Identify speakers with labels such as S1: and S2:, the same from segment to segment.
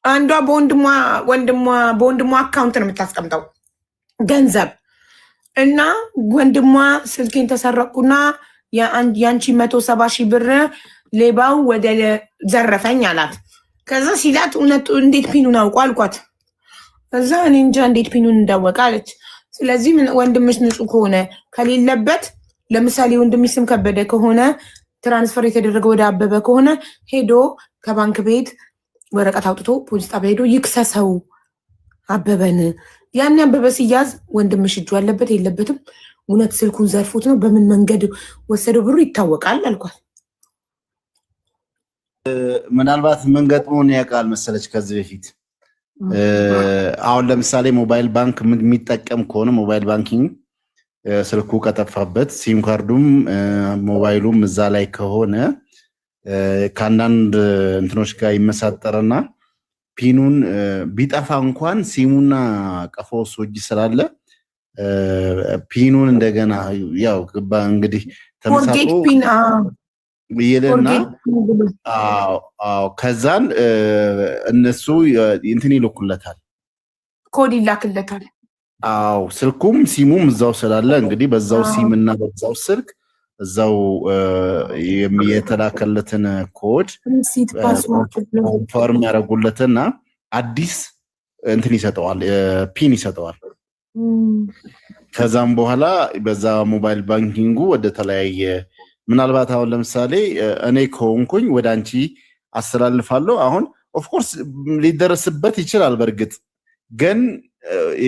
S1: አንዷ በወንድሟ አካውንት ነው የምታስቀምጠው ገንዘብ እና ወንድሟ ስልኬን ተሰረቁና ያንቺ 170 ሺህ ብር ሌባው ወደ ዘረፈኝ አላት። ከዛ ሲላት እውነቱ እንዴት ፒኑን አውቋ አልኳት። ከዛ እኔ እንጃ እንዴት ፒኑን እንዳወቀ አለች። ስለዚህ ወንድምሽ ንጹህ ከሆነ ከሌለበት ለምሳሌ ወንድምሽ ስም ከበደ ከሆነ ትራንስፈር የተደረገ ወደ አበበ ከሆነ ሄዶ ከባንክ ቤት ወረቀት አውጥቶ ፖሊስ ጣቢያ ሄዶ ይክሰሰው አበበን። ያን አበበ ሲያዝ ወንድምሽ እጁ አለበት የለበትም፣ እውነት ስልኩን ዘርፉት ነው በምን መንገድ ወሰደው ብሩ ይታወቃል አልኳት።
S2: ምናልባት ምን ገጥሞን ያውቃል መሰለች ከዚህ በፊት አሁን ለምሳሌ ሞባይል ባንክ የሚጠቀም ከሆነ ሞባይል ባንኪንግ ስልኩ ከጠፋበት ሲም ካርዱም ሞባይሉም እዛ ላይ ከሆነ ከአንዳንድ እንትኖች ጋር ይመሳጠርና ፒኑን ቢጠፋ እንኳን ሲሙና ቀፎ እጅ ስላለ ፒኑን እንደገና ያው እንግዲህ ተመሳጥሮ ይልና ከዛን እነሱ እንትን ይልኩለታል፣
S1: ኮድ ይላክለታል።
S2: ስልኩም ሲሙም እዛው ስላለ እንግዲህ በዛው ሲም እና በዛው ስልክ እዛው የተላከለትን ኮድ ኮንፈርም ያደርጉለትና አዲስ እንትን ይሰጠዋል፣ ፒን ይሰጠዋል። ከዛም በኋላ በዛ ሞባይል ባንኪንጉ ወደ ተለያየ ምናልባት አሁን ለምሳሌ እኔ ከሆንኩኝ ወደ አንቺ አስተላልፋለሁ። አሁን ኦፍኮርስ ሊደረስበት ይችላል። በእርግጥ ግን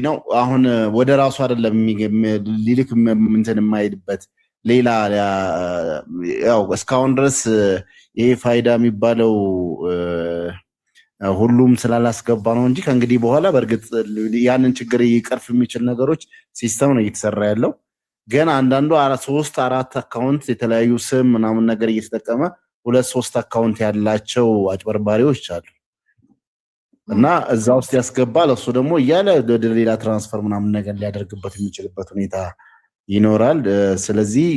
S2: ነው አሁን ወደ ራሱ አይደለም ሊልክ እንትን የማይልበት ሌላ ያው እስካሁን ድረስ ይሄ ፋይዳ የሚባለው ሁሉም ስላላስገባ ነው እንጂ ከእንግዲህ በኋላ በእርግጥ ያንን ችግር ይቀርፍ የሚችል ነገሮች ሲስተም ነው እየተሰራ ያለው። ግን አንዳንዱ 3-4 አካውንት የተለያዩ ስም ምናምን ነገር እየተጠቀመ 2-3 አካውንት ያላቸው አጭበርባሪዎች አሉ እና እዛ ውስጥ ያስገባል። እሱ ደግሞ እያለ ወደ ሌላ ትራንስፈር ምናምን ነገር ሊያደርግበት የሚችልበት ሁኔታ ይኖራል። ስለዚህ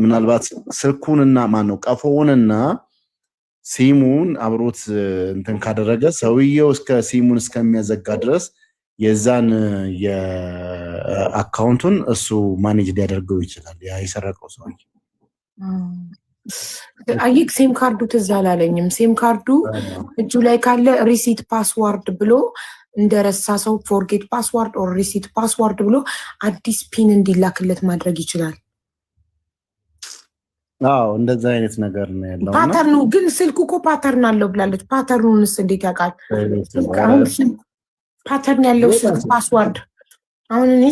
S2: ምናልባት ስልኩንና ማነው ቀፎውንና ሲሙን አብሮት እንትን ካደረገ ሰውየው እስከ ሲሙን እስከሚያዘጋ ድረስ የዛን የአካውንቱን እሱ ማኔጅ ሊያደርገው ይችላል። ያ የሰረቀው ሰው
S1: አይክ ሴም ካርዱ ትዝ አላለኝም። ሴም ካርዱ እጁ ላይ ካለ ሪሲት ፓስዋርድ ብሎ እንደረሳ ሰው ፎርጌት ፓስዋርድ ኦር ሪሲት ፓስዋርድ ብሎ አዲስ ፒን እንዲላክለት ማድረግ ይችላል።
S2: እንደዛ አይነት ነገር ነው ያለው።
S1: ፓተርኑ ግን ስልኩ እኮ ፓተርን አለው ብላለች። ፓተርኑንስ እንዴት ያውቃል? ፓተርን ያለው ስልክ ፓስዋርድ አሁን እኔ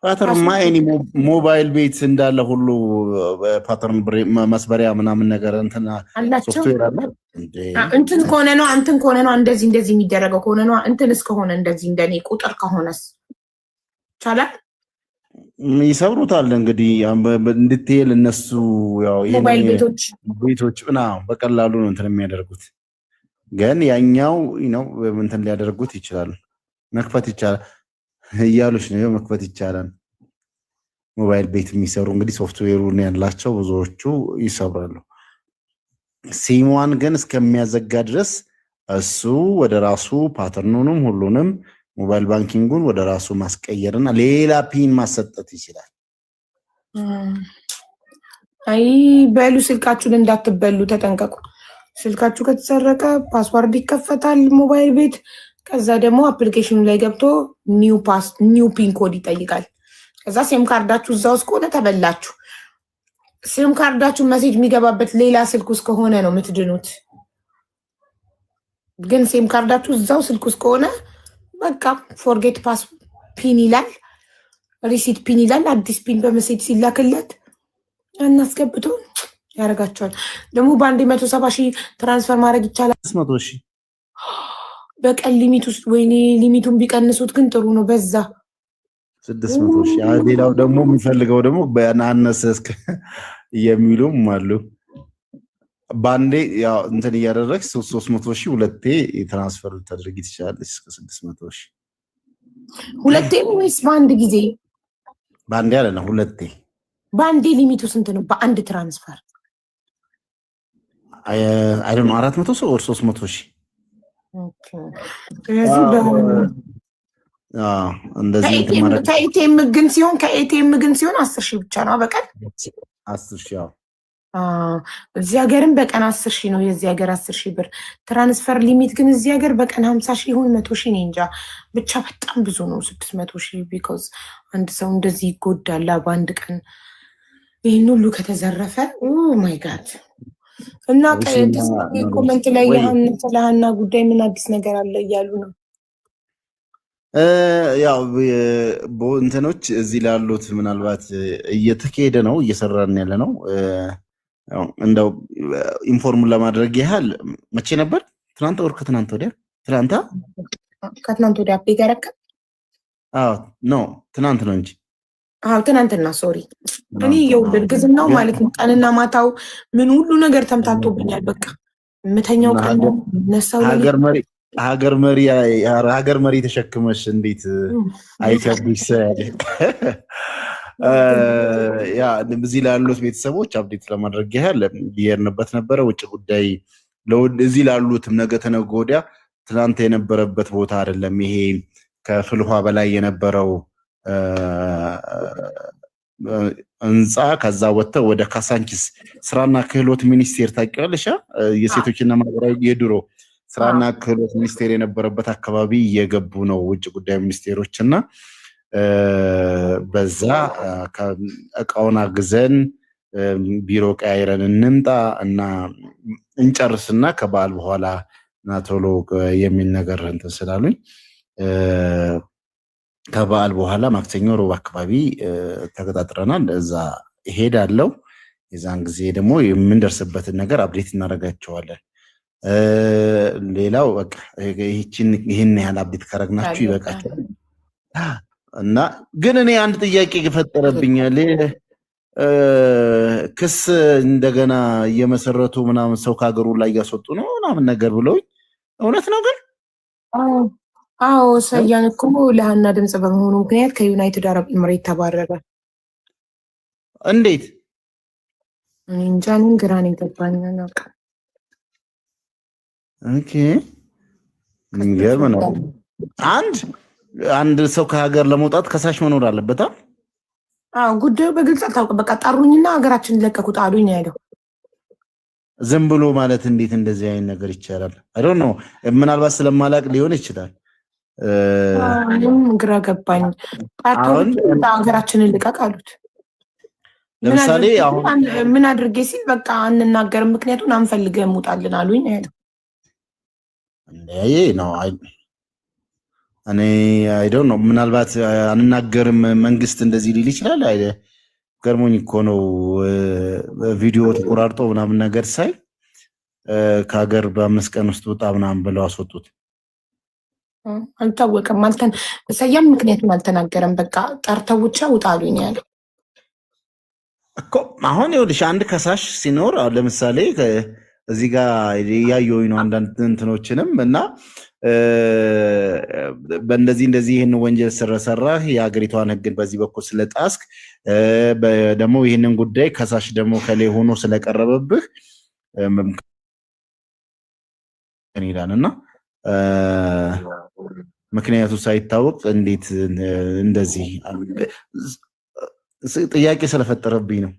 S2: ፓተርንማ ኤኒ ሞባይል ቤት እንዳለ ሁሉ ፓተርን መስበሪያ ምናምን ነገር እንትና ሶፍትዌር አለ።
S1: እንትን ከሆነ ነው እንትን ከሆነ ነው እንደዚህ የሚደረገው ከሆነ ነው እንትን እስከሆነ እንደዚህ እንደኔ ቁጥር ከሆነስ ይቻላል።
S2: ይሰብሩታል እንግዲህ እንድትሄል እነሱ ያው
S1: ሞባይል
S2: ቤቶች በቀላሉ ነው እንትን የሚያደርጉት። ግን ያኛው ነው እንትን ሊያደርጉት ይችላል። መክፈት ይቻላል እያሉሽ ነው። መክፈት ይቻላል። ሞባይል ቤት የሚሰሩ እንግዲህ ሶፍትዌሩን ያላቸው ብዙዎቹ ይሰብራሉ። ሲሟን ግን እስከሚያዘጋ ድረስ እሱ ወደ ራሱ ፓተርኑንም ሁሉንም ሞባይል ባንኪንጉን ወደ ራሱ ማስቀየርና ሌላ ፒን ማሰጠት ይችላል።
S1: አይ በሉ ስልካችሁን እንዳትበሉ ተጠንቀቁ። ስልካችሁ ከተሰረቀ ፓስዋርድ ይከፈታል ሞባይል ቤት። ከዛ ደግሞ አፕሊኬሽኑ ላይ ገብቶ ኒው ፒን ኮድ ይጠይቃል። ከዛ ሴም ካርዳችሁ እዛ ውስጥ ከሆነ ተበላችሁ። ሴም ካርዳችሁ መሴጅ የሚገባበት ሌላ ስልክ ውስጥ ከሆነ ነው የምትድኑት። ግን ሴም ካርዳችሁ እዛው ስልክ ውስጥ ከሆነ በቃ ፎርጌት ፓስ ፒን ይላል፣ ሪሲት ፒን ይላል። አዲስ ፒን በመሴጅ ሲላክለት እናስገብቶ ያደርጋቸዋል። ደግሞ በአንድ 170 ሺህ ትራንስፈር ማድረግ ይቻላል።
S2: 600 ሺህ
S1: በቀን ሊሚት ውስጥ ወይኔ ሊሚቱን ቢቀንሱት ግን ጥሩ ነው። በዛ
S2: 600 ሺህ ሌላው ደግሞ የሚፈልገው ደግሞ በአነሰ እስከ የሚሉም አሉ። ባንዴ ያው እንትን እያደረግሽ 300 ሺህ ሁለቴ ትራንስፈር ልታደርጊ ትችላለሽ። እስከ 600 ሺህ
S1: ሁለቴ ወይስ በአንድ ጊዜ?
S2: ባንዴ አይደለም ሁለቴ።
S1: ባንዴ ሊሚቱ ስንት ነው በአንድ ትራንስፈር?
S2: አይ ዶንት ኖ 400 ሰው ወር 300 ሺህ
S1: ስለዚህ
S2: እንደዚህ
S1: ከኤቲኤም ግን ሲሆን 10 ሺህ ብቻ ነው በቀን
S2: 10 ሺህ።
S1: እዚህ ሀገርም በቀን 10 ሺህ ነው የዚህ ሀገር 10 ሺህ ብር ትራንስፈር ሊሚት ግን እዚህ ሀገር በቀን 50 ሺህ ይሁን 100 ሺህ እንጃ ብቻ በጣም ብዙ ነው 600 ሺህ ቢኮዝ አንድ ሰው እንደዚህ ይጎዳል በአንድ ቀን ይህን ሁሉ ከተዘረፈ ኦ ማይ ጋድ። እና ኮመንት ላይ ስለሀና ጉዳይ ምን አዲስ ነገር አለ እያሉ ነው።
S2: ያው እንትኖች እዚህ ላሉት ምናልባት እየተካሄደ ነው እየሰራን ያለ ነው። እንደው ኢንፎርሙን ለማድረግ ያህል መቼ ነበር? ትናንት ወር ከትናንት ወዲያ
S1: ከትናንት ወዲያ አፕዴት ያደረከ?
S2: ኖ ትናንት ነው እንጂ
S1: ትናንትና ሶሪ። እኔ የውልድ ግዝናው ማለት ነው ቀንና ማታው ምን ሁሉ ነገር ተምታቶብኛል። በቃ የምተኛው ቀን ነሳው
S2: ሀገር መሪ ተሸክመሽ እንዴት አይከብድሽ? ያ እዚህ ላሉት ቤተሰቦች አፕዴት ለማድረግ ያህል ብሄርንበት ነበረ። ውጭ ጉዳይ እዚህ ላሉትም ነገ ተነገ ወዲያ ትናንት የነበረበት ቦታ አይደለም። ይሄ ከፍልውሃ በላይ የነበረው ህንፃ ከዛ ወጥተው ወደ ካሳንቺስ ስራና ክህሎት ሚኒስቴር ታውቂዋለሽ? የሴቶችና ማህበራዊ የድሮ ስራና ክህሎት ሚኒስቴር የነበረበት አካባቢ እየገቡ ነው ውጭ ጉዳይ ሚኒስቴሮች እና በዛ እቃውን አግዘን ቢሮ ቀያይረን እንምጣ እና እንጨርስና ከበዓል በኋላ እና ቶሎ የሚል ነገር እንትን ስላሉኝ ከበዓል በኋላ ማክሰኞ ሮብ አካባቢ ተቀጣጥረናል። እዛ እሄዳለሁ። የዛን ጊዜ ደግሞ የምንደርስበትን ነገር አፕዴት እናደርጋቸዋለን። ሌላው በቃ ይህን ያህል አፕዴት ካረግናችሁ ይበቃቸዋል። እና ግን እኔ አንድ ጥያቄ የፈጠረብኛል። ክስ እንደገና እየመሰረቱ ምናምን ሰው ከሀገሩ ላይ እያስወጡ ነው ምናምን ነገር ብለውኝ እውነት ነው ግን?
S1: አዎ ሰያን እኮ ለሀና ድምፅ በመሆኑ ምክንያት ከዩናይትድ አረብ ኤምሬት ተባረረ።
S2: እንዴት?
S1: እንጃ እኔም ግራ ነው የገባኝ።
S2: ኦኬ የሚገርም ነው። አንድ ሰው ከሀገር ለመውጣት ከሳሽ መኖር አለበት።
S1: ጉዳዩ በግልጽ አልታወቀም። በቃ ጠሩኝና ሀገራችንን ለቀቁት አሉኝ ነው ያለው።
S2: ዝም ብሎ ማለት እንዴት እንደዚህ አይነት ነገር ይቻላል? አይ ዶንት ኖ ምናልባት ስለማላቅ ሊሆን ይችላል።
S1: ግራ ገባኝ። ጠርቶኝ ሀገራችንን ልቀቅ አሉት።
S2: ለምሳሌ
S1: ምን አድርጌ ሲል በቃ አንናገርም ምክንያቱም አንፈልግህም ውጣልን አሉኝ ነው ያለው።
S2: ነው እኔ አይ ዶንት ኖ ምናልባት አንናገርም መንግስት እንደዚህ ሊል ይችላል። ገርሞኝ እኮ ነው ቪዲዮ ተቆራርጦ ምናምን ነገር ሳይ ከሀገር በ5 ቀን ውስጥ ውጣ ምናምን ብለው አስወጡት።
S1: አልታወቀም ሰያም ምክንያቱም አልተናገረም። በቃ ጠርተው ብቻ ውጣ አሉኝ ያለው
S2: እኮ። አሁን ይኸውልሽ አንድ ከሳሽ ሲኖር ለምሳሌ እዚህ ጋር ያየሁኝ ነው አንዳንድ እንትኖችንም እና እንደዚህ ይህን ወንጀል ስለሰራህ የሀገሪቷን ሕግን በዚህ በኩል ስለጣስክ ደግሞ ይህንን ጉዳይ ከሳሽ ደግሞ ከላይ ሆኖ ስለቀረበብህ ይላል እና ምክንያቱ ሳይታወቅ እንዴት እንደዚህ ጥያቄ ስለፈጠረብኝ ነው።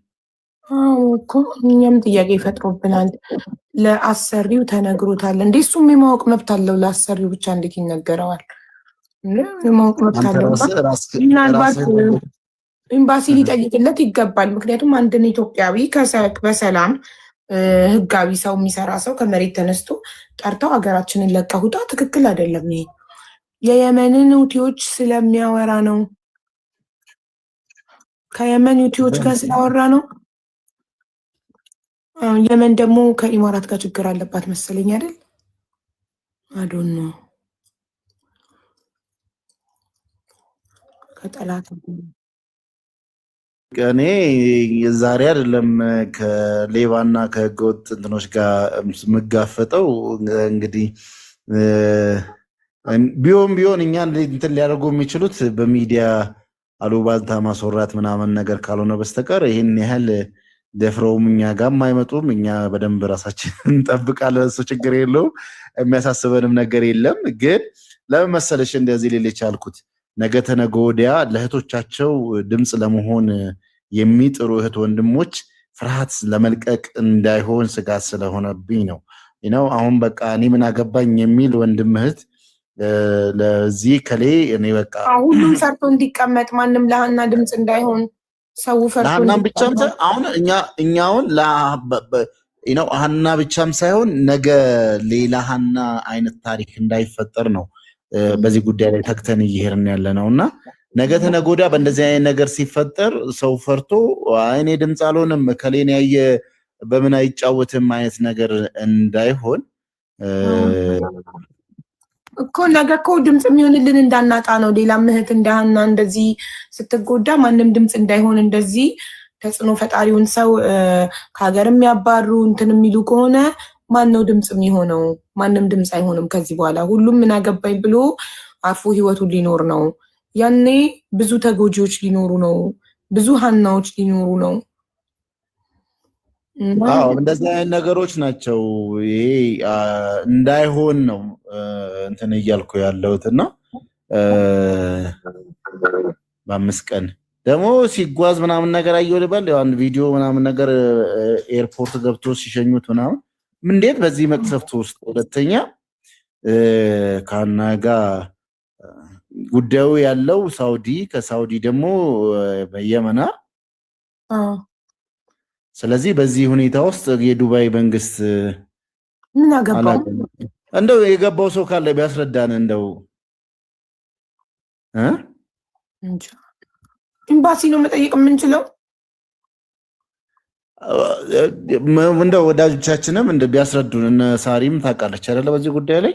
S1: እኮ እኛም ጥያቄ ይፈጥሮብናል። ለአሰሪው ተነግሮታል እንዴ? እሱም የማወቅ መብት አለው። ለአሰሪው ብቻ እንዴት ይነገረዋል? የማወቅ መብት አለው። ምናልባት ኤምባሲ ሊጠይቅለት ይገባል። ምክንያቱም አንድን ኢትዮጵያዊ በሰላም ህጋዊ ሰው የሚሰራ ሰው ከመሬት ተነስቶ ጠርተው ሀገራችንን ለቀህ ውጣ ትክክል አይደለም። ይሄ የየመንን ሁቲዎች ስለሚያወራ ነው። ከየመን ሁቲዎች ጋር ስላወራ ነው። የመን ደግሞ ከኢማራት ጋር ችግር አለባት መሰለኝ አይደል? አዶን ነው ከጠላት
S2: እኔ ዛሬ አይደለም ከሌባና ከህገወጥ እንትኖች ጋር የምጋፈጠው። እንግዲህ ቢሆን እኛ እንትን ሊያደርጉ የሚችሉት በሚዲያ አሉባልታ ማስወራት ምናምን ነገር ካልሆነ በስተቀር ይህን ያህል ደፍረውም እኛ ጋርም አይመጡም። እኛ በደንብ ራሳችን እንጠብቃለን። እሱ ችግር የለውም። የሚያሳስበንም ነገር የለም። ግን ለምን መሰለሽ እንደዚህ ሊል የቻልኩት ነገ ተነገ ወዲያ ለእህቶቻቸው ድምፅ ለመሆን የሚጥሩ እህት ወንድሞች ፍርሃት ለመልቀቅ እንዳይሆን ስጋት ስለሆነብኝ ነው። አሁን በቃ እኔ ምን አገባኝ የሚል ወንድም እህት ለዚህ ከሌ እኔ በቃ
S1: ሁሉም ፈርቶ እንዲቀመጥ ማንም ለሀና ድምፅ እንዳይሆን ሰው ፈርቶ
S2: ለሀናም ብቻም አሁን እኛውን ሀና ብቻም ሳይሆን ነገ ሌላ ሀና አይነት ታሪክ እንዳይፈጠር ነው በዚህ ጉዳይ ላይ ተግተን እየሄድን ያለ ነው እና ነገ ተነገ ወዲያ በእንደዚህ አይነት ነገር ሲፈጠር ሰው ፈርቶ እኔ ድምፅ አልሆንም ከሌን ያየ በምን አይጫወትም አይነት ነገር እንዳይሆን
S1: እኮ ነገ እኮ ድምፅ የሚሆንልን እንዳናጣ ነው። ሌላ ምህት እንዳና እንደዚህ ስትጎዳ ማንም ድምፅ እንዳይሆን እንደዚህ ተጽዕኖ ፈጣሪውን ሰው ከሀገር የሚያባሩ እንትን የሚሉ ከሆነ ማን ነው ድምፅ የሚሆነው? ማንም ድምፅ አይሆንም ከዚህ በኋላ። ሁሉም ምን አገባኝ ብሎ አርፎ ህይወቱን ሊኖር ነው። ያኔ ብዙ ተጎጂዎች ሊኖሩ ነው። ብዙ ሀናዎች ሊኖሩ ነው።
S2: እንደዚህ አይነት ነገሮች ናቸው። ይሄ እንዳይሆን ነው እንትን እያልኩ ያለሁት እና በ5 ቀን ደግሞ ሲጓዝ ምናምን ነገር አየሁ ልበል አንድ ቪዲዮ ምናምን ነገር ኤርፖርት ገብቶ ሲሸኙት ምናምን እንዴት በዚህ መቅሰፍት ውስጥ ሁለተኛ ከሀና ጋር ጉዳዩ ያለው ሳውዲ ከሳውዲ ደግሞ በየመና ስለዚህ በዚህ ሁኔታ ውስጥ የዱባይ መንግስት
S1: ምን አገባው?
S2: እንደው የገባው ሰው ካለ ቢያስረዳን እንደው
S1: ኤምባሲ ነው መጠየቅ የምንችለው።
S2: እንደው ወዳጆቻችንም እንደ ቢያስረዱን እነ ሳሪም ታውቃለች አይደለ በዚህ ጉዳይ ላይ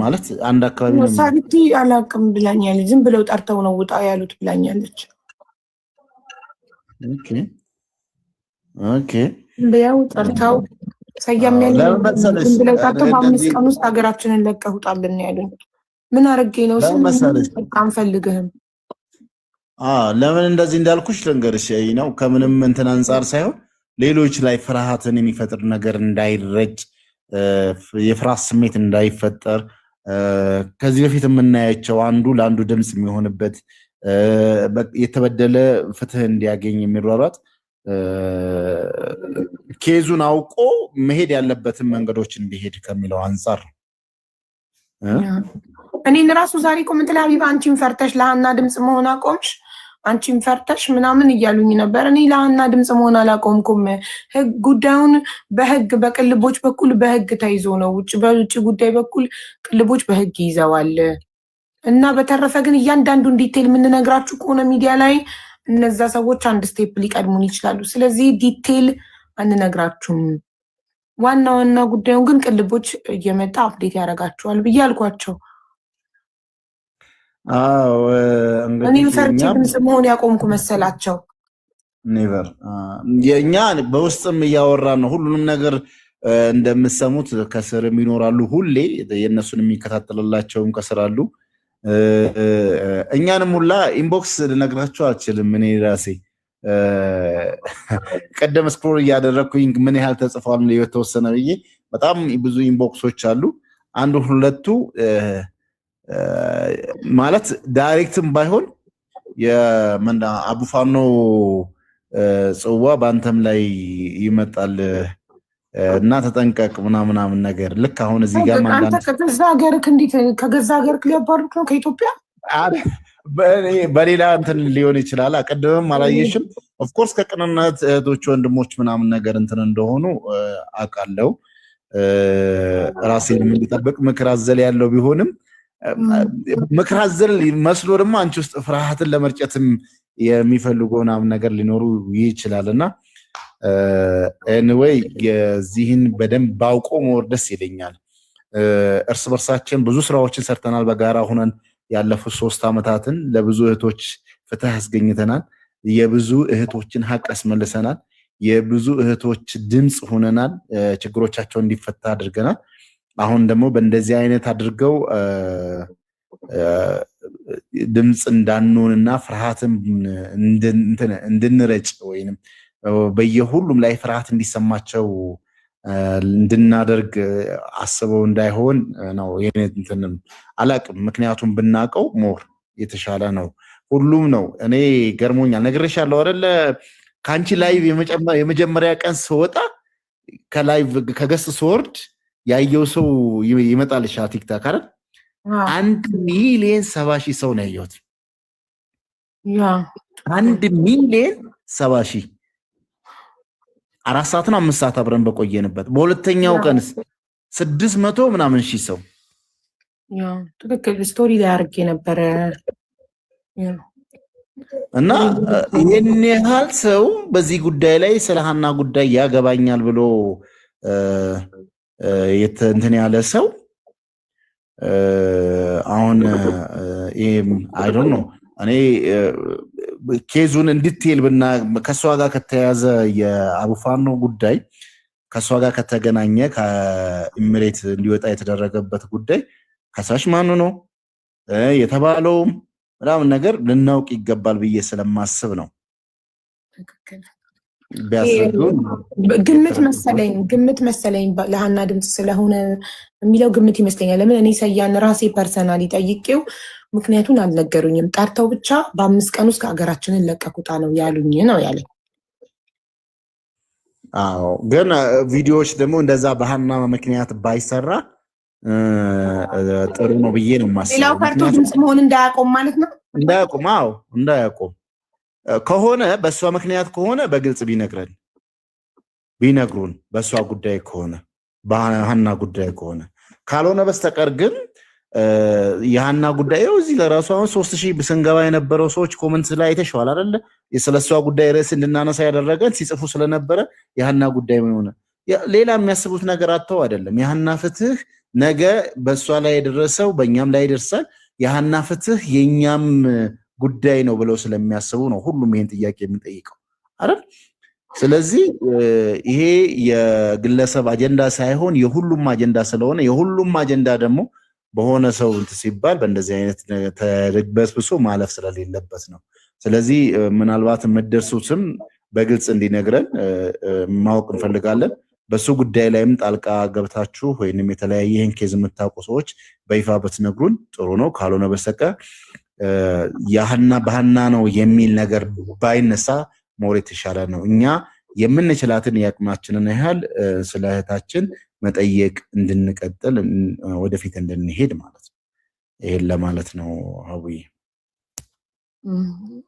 S2: ማለት አንድ አካባቢ ነው
S1: ሳሪቲ አላውቅም ብላኛለች። ዝም ብለው ጠርተው ነው ውጣ ያሉት ብላኛለች።
S2: ኦኬ
S1: ቢያው ጠርተው ሰያም ያለ ዝም ብለው ጠርተው በ5 ቀን ውስጥ ሀገራችንን ለቀህ ውጣልን ያሉኝ። ምን አረጌ ነው አንፈልግህም።
S2: ለምን እንደዚህ እንዳልኩሽ ልንገርሽ ነው ከምንም እንትን አንጻር ሳይሆን ሌሎች ላይ ፍርሃትን የሚፈጥር ነገር እንዳይረጭ የፍርሃት ስሜት እንዳይፈጠር ከዚህ በፊት የምናያቸው አንዱ ለአንዱ ድምፅ የሚሆንበት የተበደለ ፍትህ እንዲያገኝ የሚሯሯጥ ኬዙን አውቆ መሄድ ያለበትን መንገዶች እንዲሄድ ከሚለው አንጻር
S1: እኔን ራሱ ዛሬ ኮሜንት ላይ ሀቢባ አንቺን ፈርተሽ ለሀና ድምፅ መሆን አቆምሽ፣ አንቺን ፈርተሽ ምናምን እያሉኝ ነበር። እኔ ለሀና ድምፅ መሆን አላቆምኩም። ጉዳዩን በህግ በቅልቦች በኩል በህግ ተይዞ ነው። በውጭ ጉዳይ በኩል ቅልቦች በህግ ይዘዋል እና በተረፈ ግን እያንዳንዱን ዲቴል የምንነግራችሁ ከሆነ ሚዲያ ላይ እነዛ ሰዎች አንድ ስቴፕ ሊቀድሙን ይችላሉ። ስለዚህ ዲቴል አንነግራችሁም። ዋና ዋና ጉዳዩን ግን ቅልቦች እየመጣ አፕዴት ያደርጋችኋል ብዬ አልኳቸው። እኔም ፈርቼ ድምፅ መሆን ያቆምኩ መሰላቸው።
S2: ኔቨር የእኛ በውስጥም እያወራን ነው። ሁሉንም ነገር እንደምሰሙት ከስርም ይኖራሉ። ሁሌ የእነሱን የሚከታተልላቸውም ከስር አሉ። እኛንም ሁላ ኢንቦክስ ልነግራቸው አልችልም። እኔ ራሴ ቀደም ስክሮል እያደረግኩኝ ምን ያህል ተጽፏል የተወሰነ ብዬ በጣም ብዙ ኢንቦክሶች አሉ። አንዱ ሁለቱ ማለት ዳይሬክትም ባይሆን የመንዳ አቡፋኖ ጽዋ በአንተም ላይ ይመጣል እና ተጠንቀቅ ምናምን ነገር ልክ አሁን እዚህ ጋር
S1: አንተ ከገዛ ሀገርክ እንዴት ከገዛ ሀገርክ ሊያባሩክ ነው ከኢትዮጵያ?
S2: በሌላ እንትን ሊሆን ይችላል። አቀደምም አላየሽም? ኦፍኮርስ ከቅንነት እህቶች ወንድሞች ምናምን ነገር እንትን እንደሆኑ አውቃለሁ። ራሴን እንዲጠብቅ ምክር አዘል ያለው ቢሆንም ምክር አዘል መስሎ ደግሞ አንቺ ውስጥ ፍርሃትን ለመርጨትም የሚፈልጉ ምናምን ነገር ሊኖሩ ይችላልና ኤኒዌይ የዚህን በደንብ ባውቆ መወር ደስ ይለኛል። እርስ በርሳችን ብዙ ስራዎችን ሰርተናል በጋራ ሆነን ያለፉት 3 ዓመታትን ለብዙ እህቶች ፍትህ አስገኝተናል። የብዙ እህቶችን ሀቅ አስመልሰናል። የብዙ እህቶች ድምፅ ሆነናል። ችግሮቻቸው እንዲፈታ አድርገናል። አሁን ደግሞ በእንደዚህ አይነት አድርገው ድምፅ እንዳንሆንና ፍርሃትን እንድንረጭ ወይንም በየሁሉም ላይ ፍርሃት እንዲሰማቸው እንድናደርግ አስበው እንዳይሆን ነው እንትንም አላቅም። ምክንያቱም ብናቀው ሞር የተሻለ ነው። ሁሉም ነው። እኔ ገርሞኛል። ነግሬሻለሁ አይደለ? ካንቺ ላይቭ የመጀመሪያ ቀን ስወጣ ከላይቭ ከገስት ስወርድ ያየው ሰው ይመጣልሻል ቲክታክ አይደል? 1,070,000 ሰው ነው ያየሁት። 1,070,000 4 ሰዓትና 5 ሰዓት አብረን በቆየንበት። በሁለተኛው ቀንስ 600 ምናምን ሺህ ሰው
S1: ትክክል ስቶሪ ላይ አድርጌ ነበረ።
S2: እና ይህን ያህል ሰው በዚህ ጉዳይ ላይ ስለ ሀና ጉዳይ ያገባኛል ብሎ እንትን ያለ ሰው አሁን አይ ዶንት ኖ እኔ ኬዙን እንድትል ብና ከሷ ጋር ከተያዘ የአቡፋኖ ጉዳይ ከሷ ጋር ከተገናኘ ከኢሚሬት እንዲወጣ የተደረገበት ጉዳይ ከሳሽ ማኑ ነው የተባለውም ምናምን ነገር ልናውቅ ይገባል ብዬ ስለማስብ ነው።
S1: ግምት መሰለኝ ለሀና ድምፅ ስለሆነ የሚለው ግምት ይመስለኛል። ለምን እኔ ሰያን ራሴ ፐርሰናሊ ጠይቄው ምክንያቱን አልነገሩኝም። ጠርተው ብቻ በ5 ቀን ውስጥ ሀገራችንን ለቀቁጣ ነው ያሉኝ ነው ያለኝ።
S2: አዎ ግን ቪዲዮዎች ደግሞ እንደዛ በሀና ምክንያት ባይሰራ ጥሩ ነው ብዬ ነው የማስበው።
S1: ሌላው ፈርቶ ድምፅ መሆን እንዳያቆም ማለት ነው።
S2: እንዳያቆም እንዳያቆም ከሆነ በእሷ ምክንያት ከሆነ በግልጽ ቢነግሩን በእሷ ጉዳይ ከሆነ በሀና ጉዳይ ከሆነ ካልሆነ በስተቀር ግን የሀና ጉዳይ እዚህ ለራሱ አሁን 3000 ስንገባ የነበረው ሰዎች ኮመንት ላይ አይተሽዋል አይደለ? ስለሷ ጉዳይ ርዕስ እንድናነሳ ያደረገን ሲጽፉ ስለነበረ የሀና ጉዳይ ምን ሆነ ሌላ የሚያስቡት ነገር አጥተው አይደለም። የሀና ፍትህ ነገ በእሷ ላይ የደረሰው በእኛም ላይ ይደርሳል። የሀና ፍትህ የኛም ጉዳይ ነው ብለው ስለሚያስቡ ነው ሁሉም ይሄን ጥያቄ የሚጠይቀው አይደል? ስለዚህ ይሄ የግለሰብ አጀንዳ ሳይሆን የሁሉም አጀንዳ ስለሆነ የሁሉም አጀንዳ ደግሞ በሆነ ሰው ሲባል በእንደዚህ አይነት ተደግበስብሶ ማለፍ ስለሌለበት ነው። ስለዚህ ምናልባት የምትደርሱትም በግልጽ እንዲነግረን ማወቅ እንፈልጋለን። በሱ ጉዳይ ላይም ጣልቃ ገብታችሁ ወይንም የተለያየ ይህን ኬዝ የምታውቁ ሰዎች በይፋ ብትነግሩን ጥሩ ነው። ካልሆነ በስተቀር የሀና በሀና ነው የሚል ነገር ባይነሳ ሞር የተሻለ ነው። እኛ የምንችላትን የአቅማችንን ያህል ስለ እህታችን መጠየቅ እንድንቀጥል ወደፊት እንድንሄድ ማለት ነው። ይሄን ለማለት ነው። ሀዊ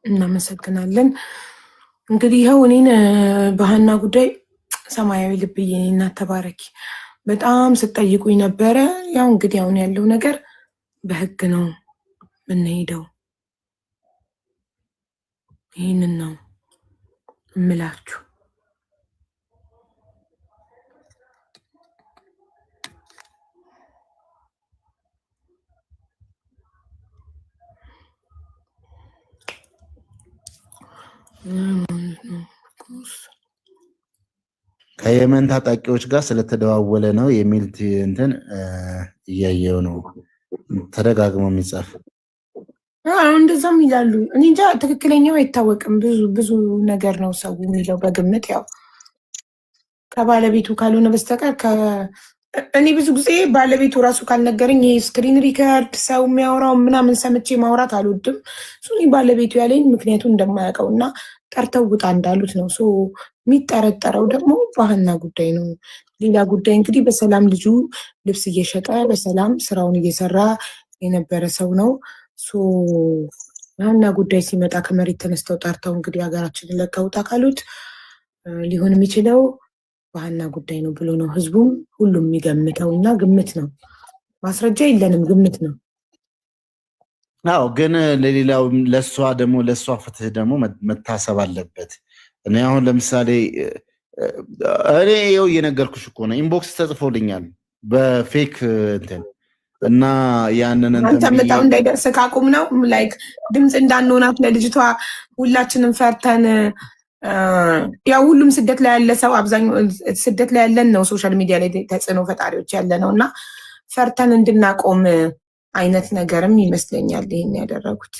S1: እናመሰግናለን። እንግዲህ ይኸው እኔን በሀና ጉዳይ ሰማያዊ ልብዬ እና ተባረኪ በጣም ስጠይቁኝ ነበረ። ያው እንግዲህ አሁን ያለው ነገር በህግ ነው የምንሄደው። ይህንን ነው እምላችሁ።
S2: ከየመን ታጣቂዎች ጋር ስለተደዋወለ ነው የሚል እንትን እያየው ነው ተደጋግሞ የሚጻፍ
S1: እንደዛም ይላሉ። እኔ እንጃ ትክክለኛው አይታወቅም። ብዙ ነገር ነው ሰው የሚለው በግምት ያው ከባለቤቱ ካልሆነ በስተቀር እኔ ብዙ ጊዜ ባለቤቱ ራሱ ካልነገረኝ ይሄ ስክሪን ሪከርድ ሰው የሚያወራው ምናምን ሰምቼ ማውራት አልወድም። እኔ ባለቤቱ ያለኝ ምክንያቱም እንደማያውቀው እና ጠርተው ውጣ እንዳሉት ነው። የሚጠረጠረው ደግሞ በሀና ጉዳይ ነው። ሌላ ጉዳይ እንግዲህ በሰላም ልጁ ልብስ እየሸጠ በሰላም ስራውን እየሰራ የነበረ ሰው ነው። ሀና ጉዳይ ሲመጣ ከመሬት ተነስተው ጠርተው እንግዲህ ሀገራችንን ለቀው ውጣ ካሉት ሊሆን የሚችለው በሀና ጉዳይ ነው ብሎ ነው ህዝቡም ሁሉም የሚገምተው እና ግምት ነው። ማስረጃ የለንም፣ ግምት ነው።
S2: አዎ ግን ለሌላው ለእሷ ፍትህ ደግሞ መታሰብ አለበት። እኔ አሁን ለምሳሌ እኔ ይኸው እየነገርኩሽ እኮ ነው። ኢንቦክስ ተጽፎልኛል በፌክ እንትን እና ያንን
S1: አንተ መጣው እንዳይደርስ ካቁም ነው ላይክ ድምፅ እንዳንሆናት ለልጅቷ ሁላችንም ፈርተን ያው ሁሉም ስደት ላይ ያለ ሰው አብዛኛው ስደት ላይ ያለን ነው ሶሻል ሚዲያ ላይ ተጽዕኖ ፈጣሪዎች ያለ ነው እና ፈርተን እንድናቆም አይነት ነገርም ይመስለኛል ይሄን ያደረጉት።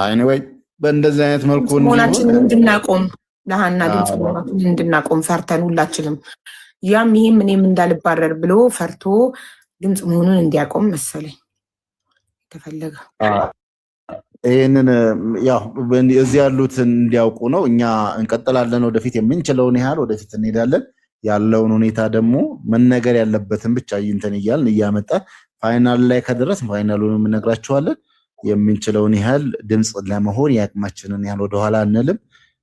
S2: ኤኒዌይ በእንደዚህ አይነት መልኩ
S1: መሆናችንን እንድናቆም ለሃና ድምፅ መሆናችንን እንድናቆም ፈርተን ሁላችንም ያም ይሄም እኔም እንዳልባረር ብሎ ፈርቶ ድምፅ መሆኑን እንዲያቆም መሰለኝ ተፈለገ።
S2: ይህንን ያው እዚህ ያሉትን እንዲያውቁ ነው። እኛ እንቀጥላለን፣ ወደፊት የምንችለውን ያህል ወደፊት እንሄዳለን። ያለውን ሁኔታ ደግሞ መነገር ያለበትን ብቻ እንትን እያልን እያመጣን ፋይናል ላይ ከደረስ ፋይናሉን የምነግራችኋለን። የምንችለውን ያህል ድምፅ ለመሆን የአቅማችንን ያህል ወደኋላ አንልም።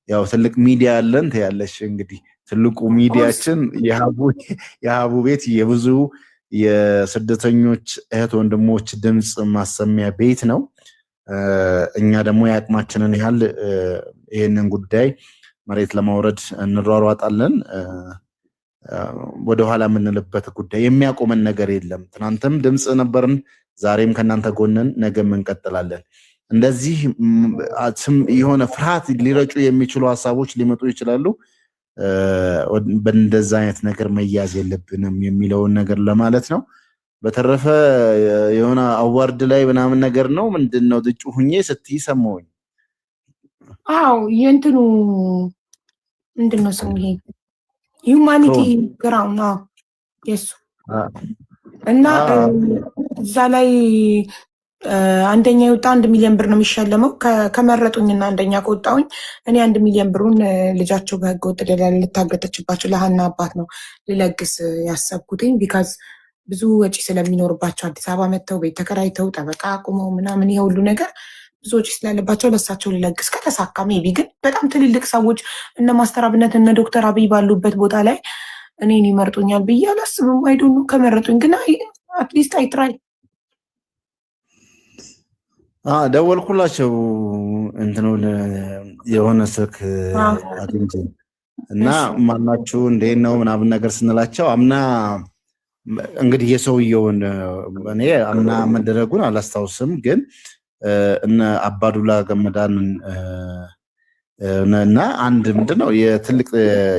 S2: ያው ትልቅ ሚዲያ አለን ትያለሽ። እንግዲህ ትልቁ ሚዲያችን የሀቡ ቤት የብዙ የስደተኞች እህት ወንድሞች ድምፅ ማሰሚያ ቤት ነው። እኛ ደግሞ የአቅማችንን ያህል ይህንን ጉዳይ መሬት ለማውረድ እንሯሯጣለን። ወደኋላ የምንልበት ጉዳይ የሚያቆመን ነገር የለም። ትናንትም ድምፅ ነበርን፣ ዛሬም ከእናንተ ጎንን፣ ነገም እንቀጥላለን። እንደዚህ የሆነ ፍርሃት ሊረጩ የሚችሉ ሀሳቦች ሊመጡ ይችላሉ። በእንደዛ አይነት ነገር መያዝ የለብንም የሚለውን ነገር ለማለት ነው። በተረፈ የሆነ አዋርድ ላይ ምናምን ነገር ነው ምንድን ነው እጩ ሁኜ ስትይ ሰማሁኝ።
S1: አዎ የእንትኑ ምንድን ነው ስሙ ይሄ ሂውማኒቲ ግራውንድ ነው የሱ እና እዛ ላይ አንደኛ የወጣ 1 ሚሊዮን ብር ነው የሚሸለመው። ከመረጡኝና አንደኛ ከወጣሁኝ እኔ 1 ሚሊዮን ብሩን ልጃቸው በህገ ወጥ ልታገተችባቸው ለሃና አባት ነው ልለግስ ያሰብኩትኝ። ቢካዝ ብዙ ወጪ ስለሚኖርባቸው አዲስ አበባ መጥተው ቤት ተከራይተው ጠበቃ አቁመው ምናምን ይሄ ሁሉ ነገር ብዙ ወጪ ስላለባቸው ለሳቸው ልለግስ ከተሳካ ሜቢ። ግን በጣም ትልልቅ ሰዎች እነ ማስተር አብነት እነ ዶክተር አብይ ባሉበት ቦታ ላይ እኔን ይመርጡኛል ብዬ አላስብም። አይዶኑ ከመረጡኝ ግን አትሊስት አይትራይ
S2: ደወልኩላቸው እንትኑ የሆነ ስልክ አግኝቼ እና ማናችሁ እንዴት ነው ምናምን ነገር ስንላቸው አምና እንግዲህ የሰውየውን እኔ አምና መደረጉን አላስታውስም፣ ግን እነ አባዱላ ገመዳን እና አንድ ምንድነው የትልቅ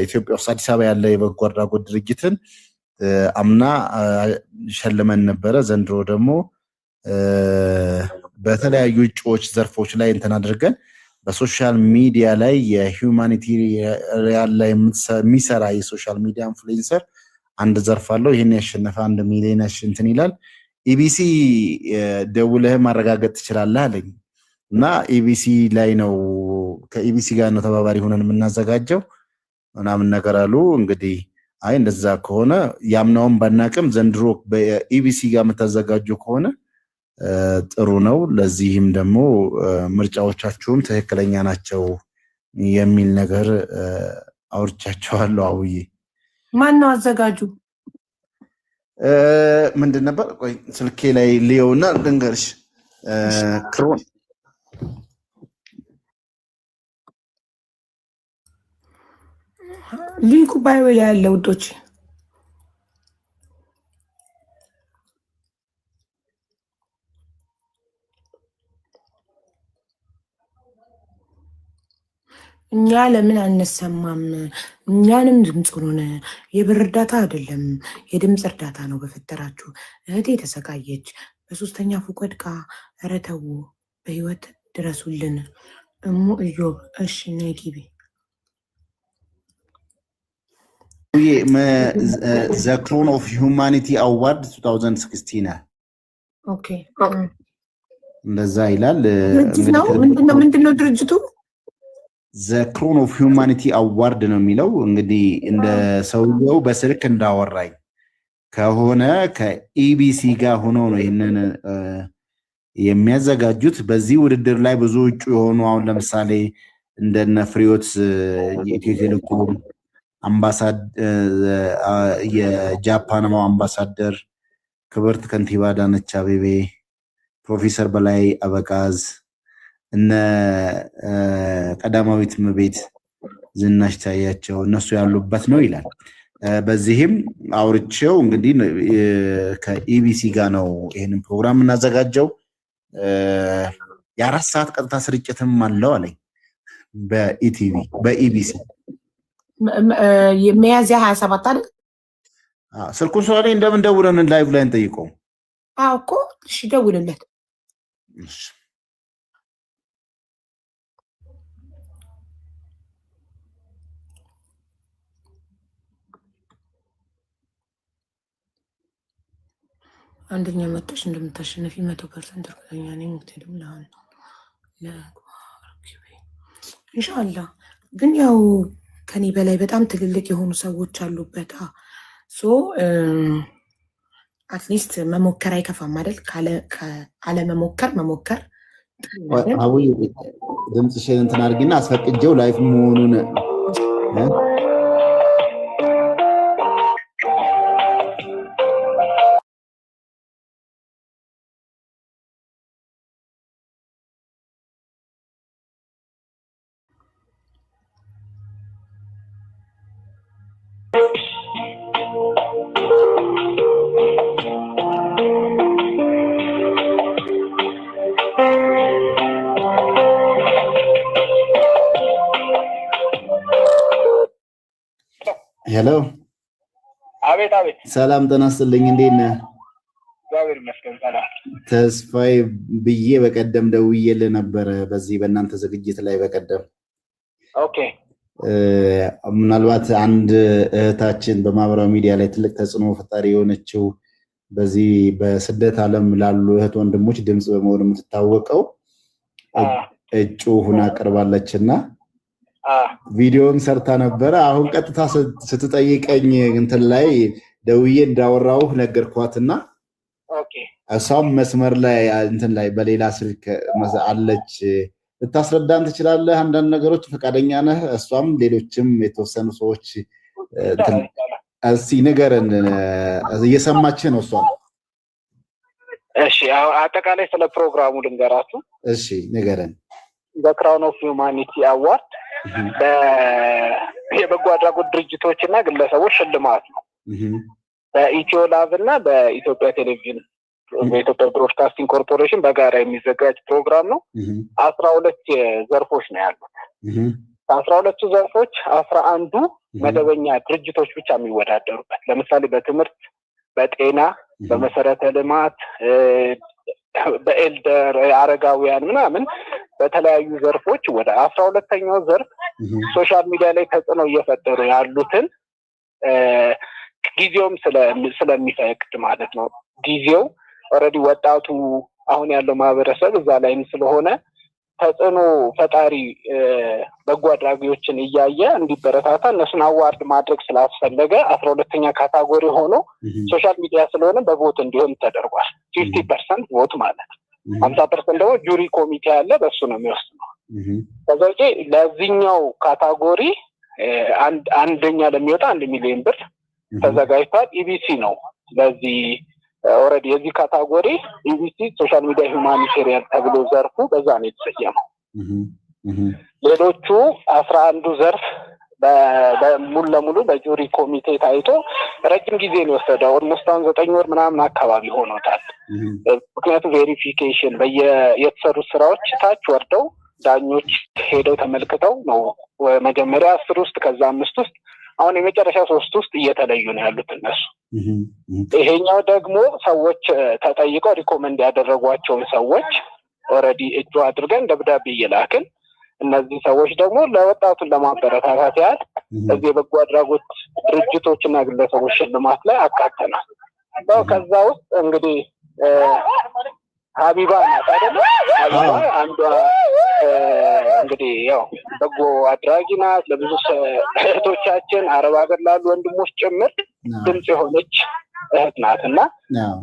S2: ኢትዮጵያ ውስጥ አዲስ አበባ ያለ የበጎ አድራጎት ድርጅትን አምና ሸልመን ነበረ። ዘንድሮ ደግሞ በተለያዩ እጩዎች ዘርፎች ላይ እንትን አድርገን በሶሻል ሚዲያ ላይ የሂውማኒቴሪያን ላይ የሚሰራ የሶሻል ሚዲያ ኢንፍሉዌንሰር አንድ ዘርፍ አለው። ይህን ያሸነፈ 1 ሚሊዮን እንትን ይላል። ኢቢሲ ደውለህ ማረጋገጥ ትችላለህ አለኝ እና ኢቢሲ ላይ ነው ከኢቢሲ ጋር ነው ተባባሪ ሆነን የምናዘጋጀው ምናምን ነገር አሉ። እንግዲህ አይ እንደዛ ከሆነ ያምናውን ባናቅም ዘንድሮ በኢቢሲ ጋር የምታዘጋጁ ከሆነ ጥሩ ነው። ለዚህም ደግሞ ምርጫዎቻችሁም ትክክለኛ ናቸው የሚል ነገር አውርቻቸዋለሁ። አውዬ
S1: ማን ነው አዘጋጁ?
S2: ምንድን ነበር? ቆይ ስልኬ ላይ ሊየውና ልንገርሽ። ክሮን
S1: ሊንኩ ባዮ ላይ ያለ ውዶች እኛ ለምን አንሰማም? እኛንም ድምፅ ሆነ። የብር እርዳታ አይደለም የድምፅ እርዳታ ነው። በፈጠራችሁ እህቴ ተሰቃየች፣ በ3ኛ ፎቅ ወድቃ። ኧረ ተው በህይወት ድረሱልን። እሙ እዮብ እሺ ነይ ግቢ።
S2: ዘ ክሮን ኦፍ ሁማኒቲ አዋርድ 2016
S1: ኦኬ
S2: እንደዛ ይላል።
S1: ምንድነው ድርጅቱ?
S2: ዘ ክሮን ኦፍ ሁማኒቲ አዋርድ ነው የሚለው። እንግዲህ እንደ ሰውየው በስልክ እንዳወራኝ ከሆነ ከኢቢሲ ጋር ሆኖ ነው ይህንን የሚያዘጋጁት። በዚህ ውድድር ላይ ብዙ እጩ የሆኑ አሁን ለምሳሌ እንደነ ፍሬዎት የኢትዮ ቴሌኮም የጃፓን አምባሳደር፣ ክብርት ከንቲባ አዳነች አቤቤ፣ ፕሮፌሰር በላይ አበጋዝ፣ እነ ቀዳማዊት እመቤት ዝናሽ ታያቸው እነሱ ያሉበት ነው ይላል። በዚህም አውርቼው እንግዲህ ከኢቢሲ ጋር ነው ይህንን ፕሮግራም የምናዘጋጀው። የ4 ሰዓት ቀጥታ ስርጭትም አለው አለኝ በኢቲቪ በኢቢሲ
S1: ሚያዝያ 27 አይደል?
S2: ስልኩን ሰው ላይ እንደምን ደውለን ላይቭ ላይ እንጠይቀው።
S1: እኮ እሺ ደውልለት። አንደኛ መጥተሽ እንደምታሸነፊ 100% እርግጠኛ ነኝ። ምትሄድም ለአሁን ኢንሻአላህ። ግን ያው ከኔ በላይ በጣም ትልልቅ የሆኑ ሰዎች አሉበት። ሶ አትሊስት መሞከር አይከፋም አይደል? ካለ መሞከር
S2: አቡይ ድምፅሽን እንትን አድርጊና አስፈቅጄው ላይፍ መሆኑን ሄሎ
S3: አቤት አቤት
S2: ሰላም ጤና ይስጥልኝ እንዴት ነህ
S3: እግዚአብሔር ይመስገን ሰላም
S2: ተስፋዬ ብዬ በቀደም ደውዬልህ ነበር በዚህ በእናንተ ዝግጅት ላይ በቀደም
S3: ኦኬ
S2: ምናልባት አንድ እህታችን በማህበራዊ ሚዲያ ላይ ትልቅ ተጽዕኖ ፈጣሪ የሆነችው በዚህ በስደት ዓለም ላሉ እህት ወንድሞች ድምጽ በመሆን የምትታወቀው እጩ ሁና ቀርባለችና ቪዲዮን ሰርታ ነበር አሁን ቀጥታ ስትጠይቀኝ እንትን ላይ ደውዬ እንዳወራው ነገርኳትና
S3: ኦኬ
S2: እሷም መስመር ላይ እንትን ላይ በሌላ ስልክ አለች ልታስረዳን ትችላለህ አንዳንድ ነገሮች ፈቃደኛ ነህ እሷም ሌሎችም የተወሰኑ ሰዎች እስቲ ንገረን እየሰማች ነው እሷ
S3: እሺ አጠቃላይ ስለ ፕሮግራሙ ልንገራችሁ
S2: እሺ ንገረን
S3: በክራውን ኦፍ ሂውማኒቲ አዋርድ የበጎ አድራጎት ድርጅቶችና ግለሰቦች ሽልማት ነው በኢትዮ ላቭ እና በኢትዮጵያ ቴሌቪዥን በኢትዮጵያ ብሮድካስቲንግ ኮርፖሬሽን በጋራ የሚዘጋጅ ፕሮግራም ነው 12 ዘርፎች ነው ያሉት ከ12 ዘርፎች 11ዱ መደበኛ ድርጅቶች ብቻ የሚወዳደሩበት ለምሳሌ በትምህርት በጤና በመሰረተ ልማት በኤልደር አረጋውያን ምናምን በተለያዩ ዘርፎች ወደ 12ኛው ዘርፍ ሶሻል ሚዲያ ላይ ተጽዕኖ እየፈጠሩ ያሉትን ጊዜውም ስለሚፈቅድ ማለት ነው ጊዜው ኦሬዲ ወጣቱ አሁን ያለው ማህበረሰብ እዛ ላይም ስለሆነ ተጽዕኖ ፈጣሪ በጎ አድራጊዎችን እያየ እንዲበረታታ እነሱን አዋርድ ማድረግ ስላስፈለገ 12ኛ ካታጎሪ ሆኖ ሶሻል ሚዲያ ስለሆነ በቮት እንዲሆን ተደርጓል 50% ቮት ማለት 50% ደግሞ ጁሪ ኮሚቴ አለ በሱ ነው የሚወስነው ከዛው ለዚህኛው ካታጎሪ አንደኛ ለሚወጣ 1 ሚሊዮን ብር ተዘጋጅቷል ኢቢሲ ነው ለዚህ ኦሬዲ የዚህ ካታጎሪ ኢቢሲ ሶሻል ሚዲያ ሂውማኒቴሪያን ተብሎ ዘርፉ በዛ ነው የተሰየመው ሌሎቹ 11 ዘርፍ በሙሉ ለሙሉ በጁሪ ኮሚቴ ታይቶ ረጅም ጊዜ ነው ወሰደው ኦልሞስት 9 ወር ምናምን አካባቢ ሆኖታል ምክንያቱም ቬሪፊኬሽን የተሰሩ ስራዎች ታች ወርደው ዳኞች ሄደው ተመልክተው ነው መጀመሪያ 10 ውስጥ ከዛ 5 ውስጥ አሁን የመጨረሻ 3 ውስጥ እየተለዩ ነው ያሉት እነሱ ይሄኛው ደግሞ ሰዎች ተጠይቀው ሪኮመንድ ያደረጓቸውን ሰዎች ኦሬዲ እጁ አድርገን ደብዳቤ እየላክን እነዚህ ሰዎች ደግሞ ለወጣቱን ለማበረታታት ያህል እዚህ በጎ አድራጎት ድርጅቶችና ግለሰቦች ሽልማት ላይ አካተናል ከዛ ውስጥ እንግዲህ ሀቢባ ናት አይደል ሀቢባ አንዷ እንግዲህ ያው በጎ አድራጊ ናት ለብዙ እህቶቻችን አረብ ሀገር ላሉ ወንድሞች ጭምር ድምጽ የሆነች እህት ናትና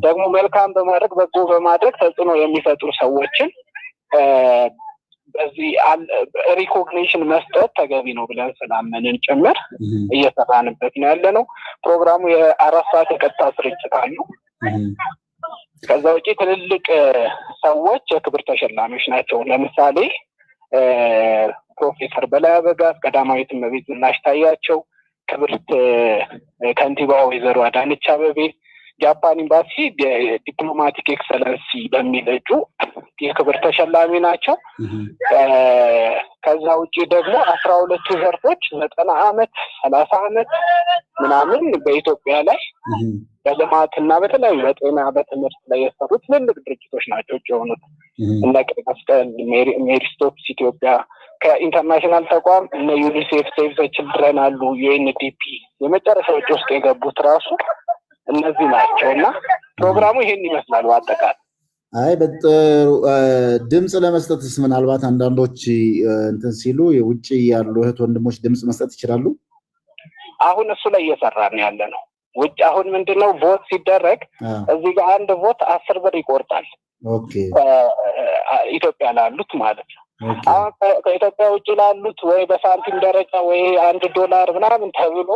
S3: ደግሞ መልካም በማድረግ በጎ በማድረግ ተጽዕኖ የሚፈጥሩ ሰዎችን በዚህ ሪኮግኒሽን መስጠት ተገቢ ነው ብለን ስላመንን ጭምር እየሰራንበት ነው ያለነው ፕሮግራሙ የ4 ሰዓት የቀጥታ ስርጭት አለው ከዛ ውጪ ትልልቅ ሰዎች የክብር ተሸላሚዎች ናቸው ለምሳሌ ፕሮፌሰር በላይ አበጋዝ ቀዳማዊት እመቤት ዝናሽ ታያቸው ክብርት ከንቲባው ወይዘሮ አዳነች አቤቤ ጃፓን ኤምባሲ ዲፕሎማቲክ ኤክሰለንሲ በሚል እጩ የክብር ተሸላሚ ናቸው ከዛ ውጪ ደግሞ 12 ዘርፎች 90 አመት 30 አመት ምናምን በኢትዮጵያ ላይ በልማትና በተለያዩ በጤና በትምህርት ላይ የሰሩ ትልልቅ ድርጅቶች ናቸው የሆኑት እነ ቀይ መስቀል ሜሪስቶፕስ ኢትዮጵያ ከኢንተርናሽናል ተቋም እነ ዩኒሴፍ ሴቭ ዘ ችልድረን አሉ ዩኤንዲፒ የመጨረሻዎች ውስጥ የገቡት ራሱ እነዚህ ናቸውና ፕሮግራሙ ይሄን ይመስላል አጠቃላይ።
S2: አይ በጥሩ ድምጽ ለመስጠትስ ምናልባት አንዳንዶች እንትን ሲሉ የውጭ ያሉ እህት ወንድሞች ድምጽ መስጠት ይችላሉ?
S3: አሁን እሱ ላይ እየሰራን ያለ ነው። ውጭ አሁን ምንድነው ቮት ሲደረግ እዚህ ጋር አንድ ቮት 10 ብር ይቆርጣል።
S2: ኦኬ
S3: ኢትዮጵያ ላሉት ማለት ነው። አሁን ከኢትዮጵያ ውጭ ላሉት ወይ በሳንቲም ደረጃ ወይ $1 ምናምን ተብሎ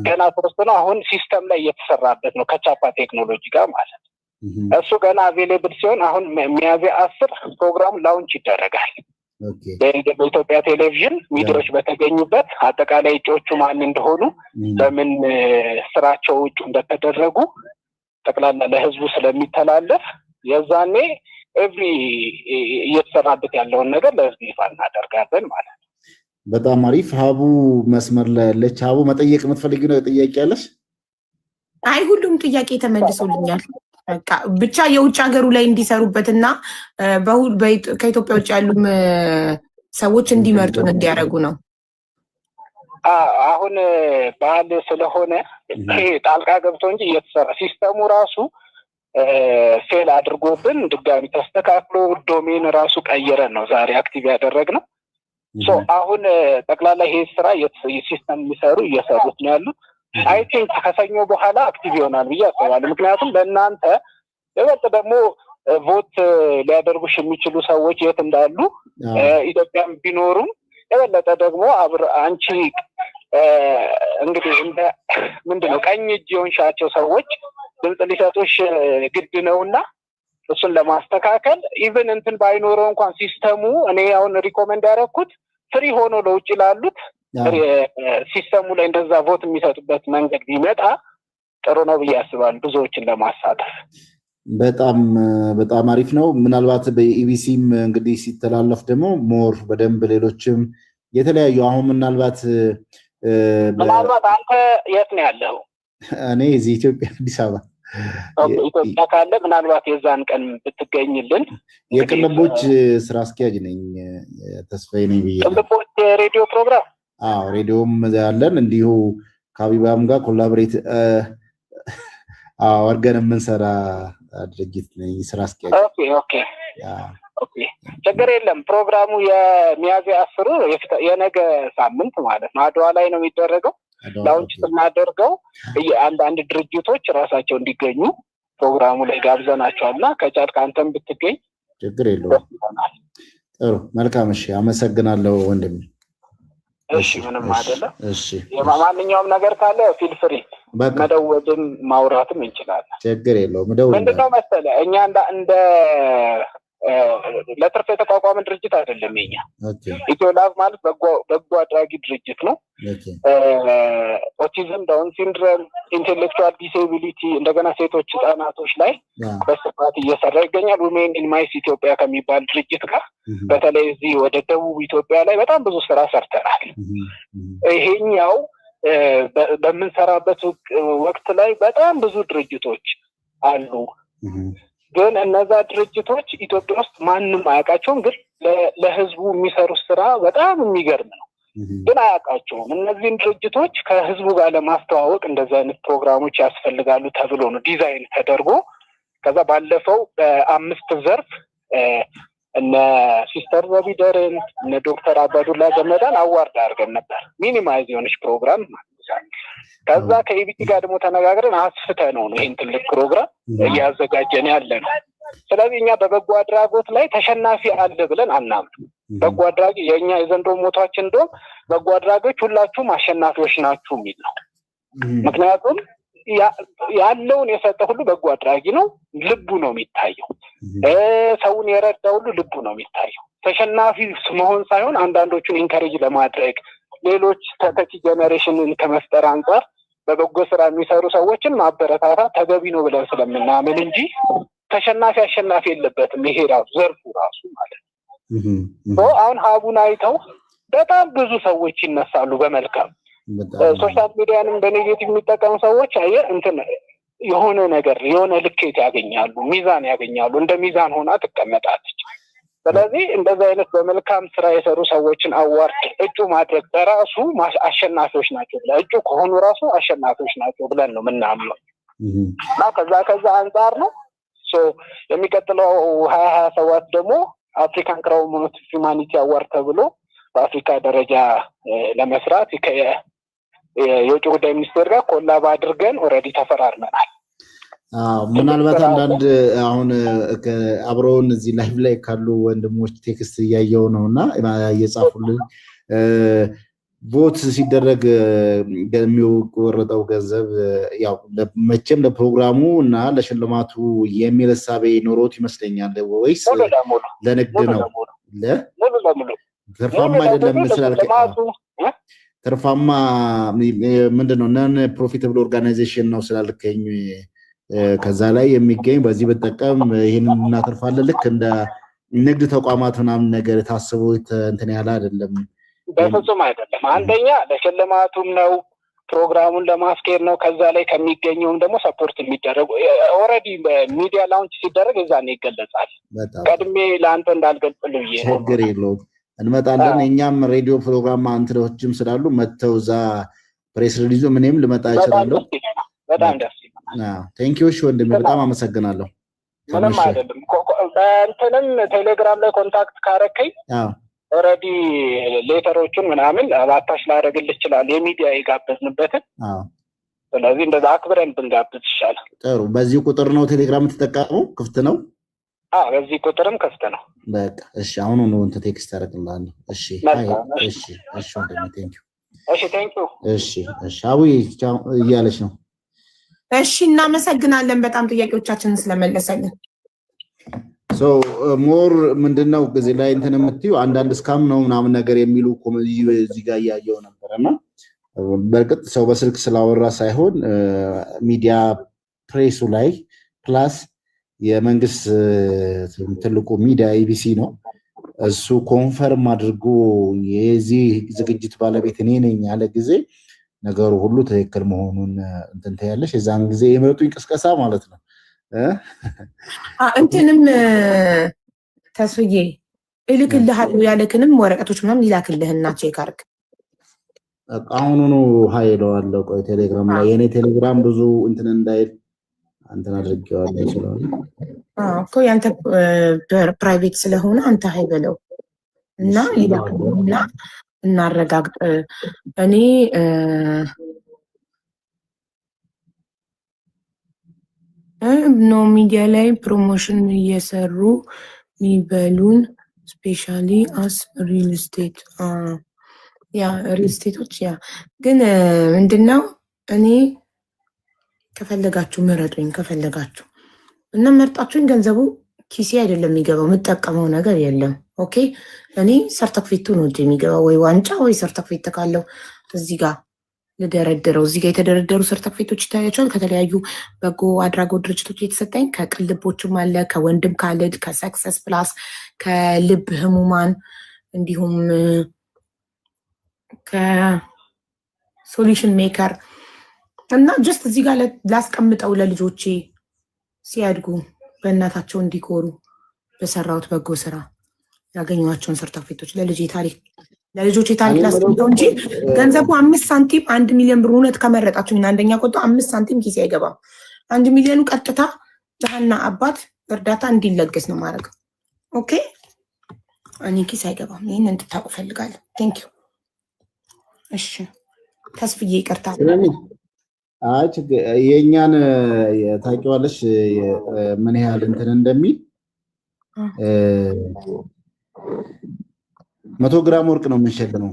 S3: ገና ተወስኖ አሁን ሲስተም ላይ እየተሰራበት ነው ከቻፓ ቴክኖሎጂ ጋር ማለት ነው። እሱ ገና አቬሌብል ሲሆን አሁን ሚያዝያ 10 ፕሮግራሙ ላውንች ይደረጋል።
S2: ኦኬ
S3: በኢትዮጵያ ቴሌቪዥን ሚዲያዎች በተገኙበት አጠቃላይ እጩዎቹ ማን እንደሆኑ በምን ስራቸው እጩ እንደተደረጉ ጠቅላላ ለህዝቡ ስለሚተላለፍ የዛኔ ኤቭሪ እየተሰራበት ያለውን ነገር ለህዝብ ይፋ እናደርጋለን ማለት ነው።
S2: በጣም አሪፍ። ሀቡ መስመር ላይ ያለች። ሀቡ መጠየቅ የምትፈልጊው ነው ጥያቄ ያለሽ?
S1: አይ ሁሉም ጥያቄ ተመልሶልኛል። በቃ ብቻ የውጭ ሀገሩ ላይ እንዲሰሩበትና ከኢትዮጵያ ውጭ ያሉም ሰዎች እንዲመርጡን እንዲያደርጉ ነው።
S3: አሁን ባህል ስለሆነ ይሄ ጣልቃ ገብቶ እንጂ እየተሰራ ሲስተሙ ራሱ ፌል አድርጎብን ድጋሚ ተስተካክሎ ዶሜን ራሱ ቀይረን ነው ዛሬ አክቲቭ ያደረግነው። ሶ አሁን ጠቅላላ ይሄ ስራ ሲስተም የሚሰሩ እየሰሩት ነው ያሉት። አይ ቲንክ ከሰኞ በኋላ አክቲቭ ይሆናል ብዬ አስባለሁ። ምክንያቱም ለእናንተ የበለጠ ደግሞ ቮት ሊያደርጉሽ የሚችሉ ሰዎች የት እንዳሉ ኢትዮጵያም ቢኖሩም የበለጠ ደግሞ አንቺ እንግዲህ እንደ ምንድነው ቀኝ እጅ የሆንሻቸው ሰዎች ድምጽ ሊሰጡሽ ግድ ነውና እሱን ለማስተካከል ኢቭን እንትን ባይኖረው እንኳን ሲስተሙ እኔ አሁን ሪኮመንድ ያደረኩት ፍሪ ሆኖ ለውጭ ላሉት ሲስተሙ ላይ እንደዛ ቮት የሚሰጡበት መንገድ ቢመጣ ጥሩ ነው ብዬ አስባለሁ፣ ብዙዎችን ለማሳተፍ።
S2: በጣም አሪፍ ነው። ምናልባት በኢቢሲም እንግዲህ ሲተላለፍ ደግሞ ሞር በደንብ ሌሎችም የተለያዩ አሁን ምናልባት
S3: አንተ የት ነው ያለው?
S2: እኔ እዚህ ኢትዮጵያ አዲስ አበባ።
S3: ኢትዮጵያ ካለ ምናልባት የዛን ቀን ብትገኝልን።
S2: የቅልቦች ስራ አስኪያጅ ነኝ፣ ተስፋዬ ነኝ ብዬ።
S3: ቅልቦች ሬዲዮ ፕሮግራም?
S2: አዎ ሬዲዮም ያለን እንዲሁ ከአቢባም ጋር ኮላቦሬት አድርገን የምንሰራ ድርጅት ነኝ፣ ስራ አስኪያጅ። ኦኬ ችግር የለም። ፕሮግራሙ የሚያዝያ 10 የነገ ሳምንት ማለት ነው አድዋ ላይ ነው የሚደረገው። ላውንች ስናደርገው አንዳንድ ድርጅቶች ራሳቸው እንዲገኙ ፕሮግራሙ ላይ ጋብዘናቸዋልና ከቻልክ አንተም ብትገኝ ችግር የለውም። ጥሩ መልካም። እሺ አመሰግናለሁ ወንድሜ።
S3: እሺ ምንም አይደለም። እሺ ማንኛውም ነገር ካለ ፊል ፍሪ መደወልም ማውራትም እንችላለን።
S2: ችግር የለውም። መደወል
S3: ምንድነው መሰለህ እኛ እንደ ለትርፍ የተቋቋመ ድርጅት አይደለም። የኛ ኢትዮላቭ ማለት በጎ አድራጊ ድርጅት ነው። ኦቲዝም፣ ዳውን ሲንድሮም፣ ኢንቴሌክቹዋል ዲሴቢሊቲ እንደገና ሴቶች ህጻናቶች ላይ በስፋት እየሰራ ይገኛል። ዊሜን ኢን ማይስ ኢትዮጵያ ከሚባል ድርጅት ጋር በተለይ እዚህ ወደ ደቡብ ኢትዮጵያ ላይ በጣም ብዙ ስራ ሰርተናል። ይሄኛው በምንሰራበት ወቅት ላይ በጣም ብዙ ድርጅቶች አሉ። ግን እነዛ ድርጅቶች ኢትዮጵያ ውስጥ ማንም አያውቃቸውም። ግን ለህዝቡ የሚሰሩት ስራ በጣም የሚገርም ነው። ግን አያውቃቸውም። እነዚህን ድርጅቶች ከህዝቡ ጋር ለማስተዋወቅ እንደዚህ አይነት ፕሮግራሞች ያስፈልጋሉ ተብሎ ነው ዲዛይን ተደርጎ ከዛ ባለፈው በ5 ዘርፍ እነ ሲስተር ዘቢደርን እነ ዶክተር አባዱላ ገመዳን አዋርድ አድርገን ነበር። ሚኒማይዝ የሆነች ፕሮግራም ከዛ ከኢቢሲ ጋር ደግሞ ተነጋግረን አስፍተ ነው ይህን ትልቅ ፕሮግራም እያዘጋጀን ያለ ነው። ስለዚህ እኛ በበጎ አድራጎት ላይ ተሸናፊ አለ ብለን አናምንም። በጎ አድራጊ የኛ የዘንድሮ ሞቷችን እንደውም በጎ አድራጊዎች ሁላችሁም አሸናፊዎች ናችሁ የሚል ነው። ምክንያቱም ያለውን የሰጠ ሁሉ በጎ አድራጊ ነው፣ ልቡ ነው የሚታየው። ሰውን የረዳ ሁሉ ልቡ ነው የሚታየው። ተሸናፊ መሆን ሳይሆን አንዳንዶቹን ኢንከሬጅ ለማድረግ ሌሎች ተተኪ ጀነሬሽንን ከመፍጠር አንጻር በበጎ ስራ የሚሰሩ ሰዎችን ማበረታታት ተገቢ ነው ብለን ስለምናምን እንጂ ተሸናፊ አሸናፊ የለበትም። ይሄ ራሱ ዘርፉ ራሱ ማለት ነው። አሁን ሀቡን አይተው በጣም ብዙ ሰዎች ይነሳሉ በመልካም ሶሻል ሚዲያንም በኔጌቲቭ የሚጠቀሙ ሰዎች የሆነ ነገር የሆነ ልኬት ያገኛሉ፣ ሚዛን ያገኛሉ። እንደ ሚዛን ሆና ትቀመጣለች። ስለዚህ እንደዚህ አይነት በመልካም ስራ የሰሩ ሰዎችን አዋርድ እጩ ማድረግ በራሱ አሸናፊዎች ናቸው ብለን እጩ ከሆኑ ራሱ አሸናፊዎች ናቸው ብለን ነው ምናምነው። እና ከዛ አንፃር ነው የሚቀጥለው 2027 ደግሞ አፍሪካን ክራውን ሞኖት ሂውማኒቲ አዋርድ ተብሎ በአፍሪካ ደረጃ ለመስራት የውጭ ጉዳይ ሚኒስቴር ጋር ኮላብ አድርገን ኦልሬዲ ተፈራርመናል።
S2: ምናልባት አንዳንድ አሁን አብረውን እዚህ ላይቭ ላይ ካሉ ወንድሞች ቴክስት እያየው ነውና እየጻፉልን ቮት ሲደረግ የሚቆረጠው ገንዘብ ያው መቼም ለፕሮግራሙ እና ለሽልማቱ የሚል እሳቤ ኖሮት ይመስለኛል ወይስ ለንግድ ነው? ትርፋማ አይደለም ስላልከኝ ትርፋማ ምንድነው ነን ፕሮፊታብል ኦርጋናይዜሽን ነው ስላልከኝ ከዛ ላይ የሚገኝ በዚህ በተጠቀም ይሄንን እናተርፋለን ልክ እንደ ንግድ ተቋማት ምናምን ነገር ታስቦ እንትን ያለ አይደለም።
S3: በፍጹም አይደለም። አንደኛ ለሽልማቱም ነው ፕሮግራሙን ለማስኬድ ነው። ከዛ ላይ ከሚገኘውም ደግሞ ሰፖርት የሚደረጉ ኦልሬዲ በሚዲያ ላውንች ሲደረግ እዛኔ ይገለጻል። ቀድሜ ለአንተ እንዳልገልጽልህ ብዬ ነው።
S2: ችግር የለውም እንመጣለን። እኛም ሬዲዮ ፕሮግራም አንትሮችም ስላሉ መተው እዛ ፕሬስ ሪሊዙ ምንም ልመጣ ይችላል።
S3: በጣም ደስ ይላል።
S2: ቴንክ ዩ ወንድሜ በጣም አመሰግናለሁ።
S3: ምንም አይደለም። እንትንም ቴሌግራም ላይ ኮንታክት ካረከኝ ኦልሬዲ ሌተሮቹን ምናምን አታች ላደርግልህ ይችላል የሚዲያ የጋበዝንበትን። ስለዚህ እንደዛ አክብረን ብንጋብዝ ይሻላል።
S2: ጥሩ። በዚህ ቁጥር ነው ቴሌግራም ተጠቃሙ ክፍት ነው?
S3: በዚህ ቁጥርም ክፍት ነው።
S2: በቃ እሺ፣ አሁን ነው እንት ቴክስት አደርግልሃለሁ። እሺ እሺ ወንድሜ ቴንክ ዩ።
S3: እሺ ቴንክ ዩ።
S2: እሺ አዊ እያለች ነው።
S1: እሺ እናመሰግናለን በጣም ጥያቄዎቻችንን ስለመለሰልን።
S2: ሞር ምንድነው እዚህ ላይ እንትን የምትዩ አንዳንድ ስካም ነው ምናምን ነገር የሚሉ ኮሜዲ እዚህ ጋር እያየው ነበርና በርግጥ ሰው በስልክ ስላወራ ሳይሆን ሚዲያ ፕሬሱ ላይ ፕላስ የመንግስት ትልቁ ሚዲያ ኢቢሲ ነው እሱ ኮንፈርም አድርጎ የዚህ ዝግጅት ባለቤት እኔ ነኝ ያለ ጊዜ ነገሩ ሁሉ ትክክል መሆኑን እንትን ታያለሽ። የዛን ጊዜ የመረጡ እንቅስቃሴ ማለት ነው።
S1: እንትንም ተስዬ እልክልሃለሁ ያለክንም ወረቀቶች ምናምን ይላክልህና ቼክ አድርግ።
S2: አሁኑኑ ሀይለዋለሁ። ቆይ ቴሌግራም ላይ የኔ ቴሌግራም ብዙ እንትን እንዳይል አንተን አድርጌዋለሁ ስለሆነ
S1: እኮ ያንተ ፕራይቬት ስለሆነ አንተ ሀይበለው እና ይላክልህና እናረጋግጥ። እኔ ኖ ሚዲያ ላይ ፕሮሞሽን እየሰሩ ሚበሉን ስፔሻሊ አስ ሪል ስቴት ሪል ስቴቶች ግን ምንድነው እኔ ከፈለጋችሁ ምረጡኝ ከፈለጋችሁ እና መርጣችሁኝ ገንዘቡ ኪሴ አይደለም የሚገባው የምጠቀመው ነገር የለም። ኦኬ እኔ ሰርተክፌቱ ነው እንጂ የሚገባው ወይ ዋንጫ ወይ ሰርተክፌት ካለው እዚህ ጋር ልደረድረው። እዚህ ጋር የተደረደሩ ሰርተክፌቶች ይታያቸዋል። ከተለያዩ በጎ አድራጎት ድርጅቶች የተሰጠኝ ከቅልቦችም አለ ከወንድም ካልድ ከሰክሰስ ፕላስ ከልብ ህሙማን እንዲሁም ከሶሉሽን ሜከር እና ጀስት እዚህ ጋር ላስቀምጠው ለልጆቼ ሲያድጉ በእናታቸው እንዲኮሩ በሰራሁት በጎ ስራ ያገኟቸውን ሰርተክፌቶች ለልጆቼ ታሪክ ላስቀምጠው እንጂ ገንዘቡ 5 ሳንቲም 1 ሚሊዮን ብር እውነት ከመረጣችሁ አንደኛ ቆጣ 5 ሳንቲም ኪስ አይገባም። 1 ሚሊዮኑ ቀጥታ ለሃና አባት እርዳታ እንዲለገስ ነው ማድረግ። ኦኬ እኔ ኪስ አይገባም። ይሄን እንድታውቁ ፈልጋለሁ። ቴንክ ዩ። እሺ ተስፍዬ ይቅርታ።
S2: የኛን ታውቂዋለሽ ምን ያህል እንትን እንደሚል 100 ግራም ወርቅ ነው የምንሸልመው።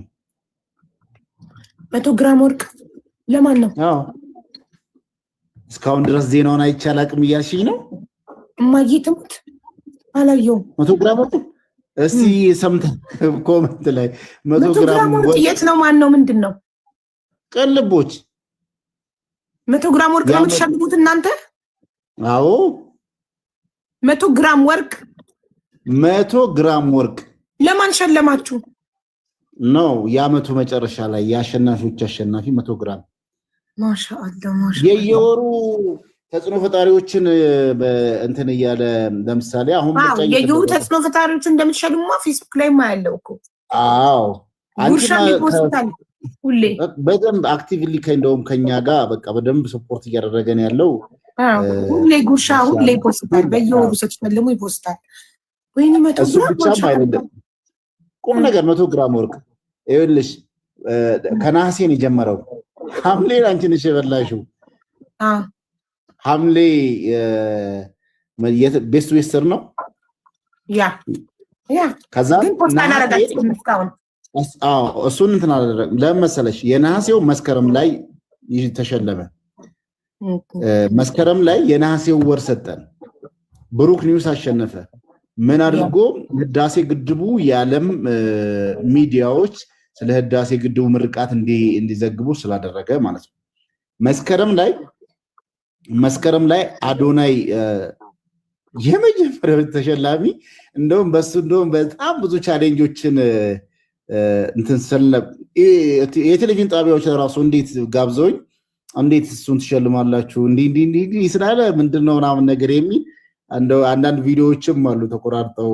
S1: 100 ግራም ወርቅ ለማን ነው?
S2: እስካሁን ድረስ ዜናውን አይቻል አቅም እያልሽኝ ነው?
S1: እማዬ ትሙት አላየሁም።
S2: 100 ግራም ወርቅ እስቲ ሰምተን ኮመንት ላይ 100 ግራም ወርቅ
S1: የት ነው? ማን ነው? ምንድን ነው?
S2: ቅልቦች
S1: 100 ግራም ወርቅ ነው የምትሸልሙት እናንተ?
S2: አዎ
S1: 100 ግራም ወርቅ
S2: 100 ግራም ወርቅ
S1: ለማን ሸለማችሁ?
S2: ነው የዓመቱ መጨረሻ ላይ የአሸናፊዎች አሸናፊ 100 ግራም
S1: ማሻአላ
S2: የየወሩ ተጽዕኖ ፈጣሪዎችን እንትን እያለ ለምሳሌ አሁን
S1: የየወሩ ተጽዕኖ ፈጣሪዎችን እንደምትሸልሙማ ፌስቡክ ላይ ማያለው እኮ።
S2: አዎ
S1: ጉርሻ ሊፖስታል ሁሌ
S2: በደንብ አክቲቭሊ እንደውም ከኛ ጋር በቃ በደንብ ሰፖርት እያደረገን ያለው
S1: ሁሌ ጉርሻ ሁሌ ይፖስታል። በየወሩ ስትፈልሙ ይፖስታል። ወይኔ 100
S2: ግራም ብቻም አይደለም ቁም ነገር 100 ግራም ወርቅ ይኸውልሽ ከነሐሴን የጀመረው ሐምሌ አንቺ ነሽ የበላሽው። ሐምሌ ቤስት ዌስተር ነው ከዛ እሱን እንትን አላደረግም። ለምን መሰለሽ የነሐሴው መስከረም ላይ ተሸለመ። መስከረም ላይ የነሐሴው ወር ሰጠን። ብሩክ ኒውስ አሸነፈ። ምን አድርጎ ህዳሴ ግድቡ የዓለም ሚዲያዎች ስለ ህዳሴ ግድቡ ምርቃት እንዲዘግቡ ስላደረገ ማለት ነው። መስከረም ላይ አዶናይ የመጀመሪያው ተሸላሚ እንደውም በጣም ብዙ ቻሌንጆችን እንትን የቴሌቪዥን ጣቢያዎች ራሱ እንዴት ጋብዘውኝ እንዴት እሱን ትሸልማላችሁ እንዲህ ስላለ ምንድነው ምናምን ነገር የሚል አንዳንድ ቪዲዮዎችም አሉ ተቆራርጠው።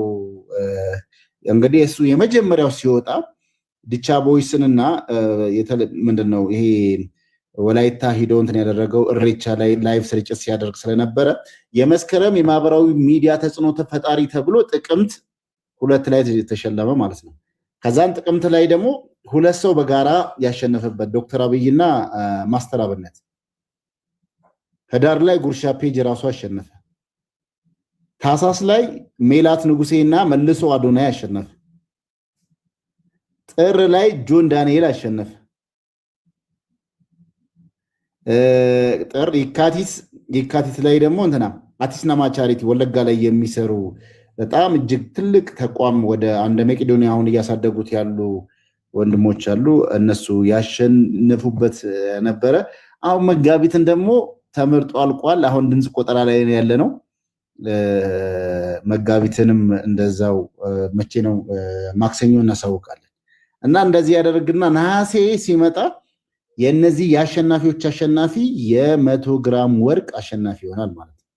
S2: እንግዲህ እሱ የመጀመሪያው ሲወጣ ዲቻ ቦይስንና ምንድነው ይሄ ወላይታ ሂዶ እንትን ያደረገው እሬቻ ላይ ላይቭ ስርጭት ሲያደርግ ስለነበረ የመስከረም የማህበራዊ ሚዲያ ተጽዕኖ ተፈጣሪ ተብሎ ጥቅምት 2 ላይ ተሸለመ ማለት ነው። ከዛን ጥቅምት ላይ ደግሞ 2 ሰው በጋራ ያሸነፈበት ዶክተር አብይና ማስተር አብነት። ህዳር ላይ ጉርሻ ፔጅ ራሱ አሸነፈ። ታሳስ ላይ ሜላት ንጉሴና መልሶ አዶናይ አሸነፈ። ጥር ላይ ጆን ዳንኤል አሸነፈ። ጥር የካቲት ላይ ደግሞ እንትና አቲስናማ ቻሪቲ ወለጋ ላይ የሚሰሩ በጣም እጅግ ትልቅ ተቋም ወደ አንድ መቄዶንያ አሁን እያሳደጉት ያሉ ወንድሞች አሉ። እነሱ ያሸነፉበት ነበረ። አሁን መጋቢትን ደግሞ ተመርጦ አልቋል። አሁን ድምፅ ቆጠራ ላይ ያለ ነው። መጋቢትንም እንደዛው መቼ ነው ማክሰኞ እናሳውቃለን። እና እንደዚህ ያደርግና ነሐሴ ሲመጣ የነዚህ የአሸናፊዎች አሸናፊ የ100 ግራም ወርቅ አሸናፊ ይሆናል ማለት ነው።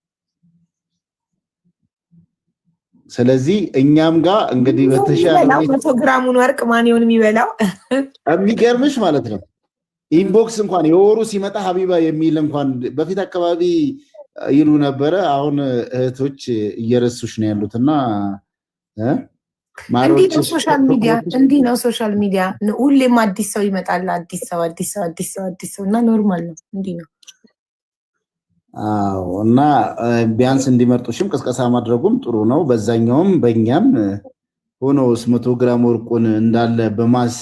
S2: ስለዚህ እኛም ጋር እንግዲህ በተሻለ
S1: 100 ግራሙን ወርቅ ማን ይሆን የሚበላው?
S2: የሚገርምሽ ማለት ነው ኢንቦክስ እንኳን የወሩ ሲመጣ ሀቢባ የሚል እንኳን በፊት አካባቢ ይሉ ነበረ። አሁን እህቶች እየረሱሽ ነው ያሉትና
S1: እንዲህ ነው ሶሻል ሚዲያ፣ እንዲህ ነው ሶሻል ሚዲያ። ሁሌም አዲስ ሰው ይመጣል፣ አዲስ ሰው እና ኖርማል ነው፣ እንዲህ ነው።
S2: አዎ እና ቢያንስ እንዲመርጡሽም ቅስቀሳ ማድረጉም ጥሩ ነው። በዛኛውም በእኛም ሆኖ 100 ግራም ወርቁን እንዳለ በማስ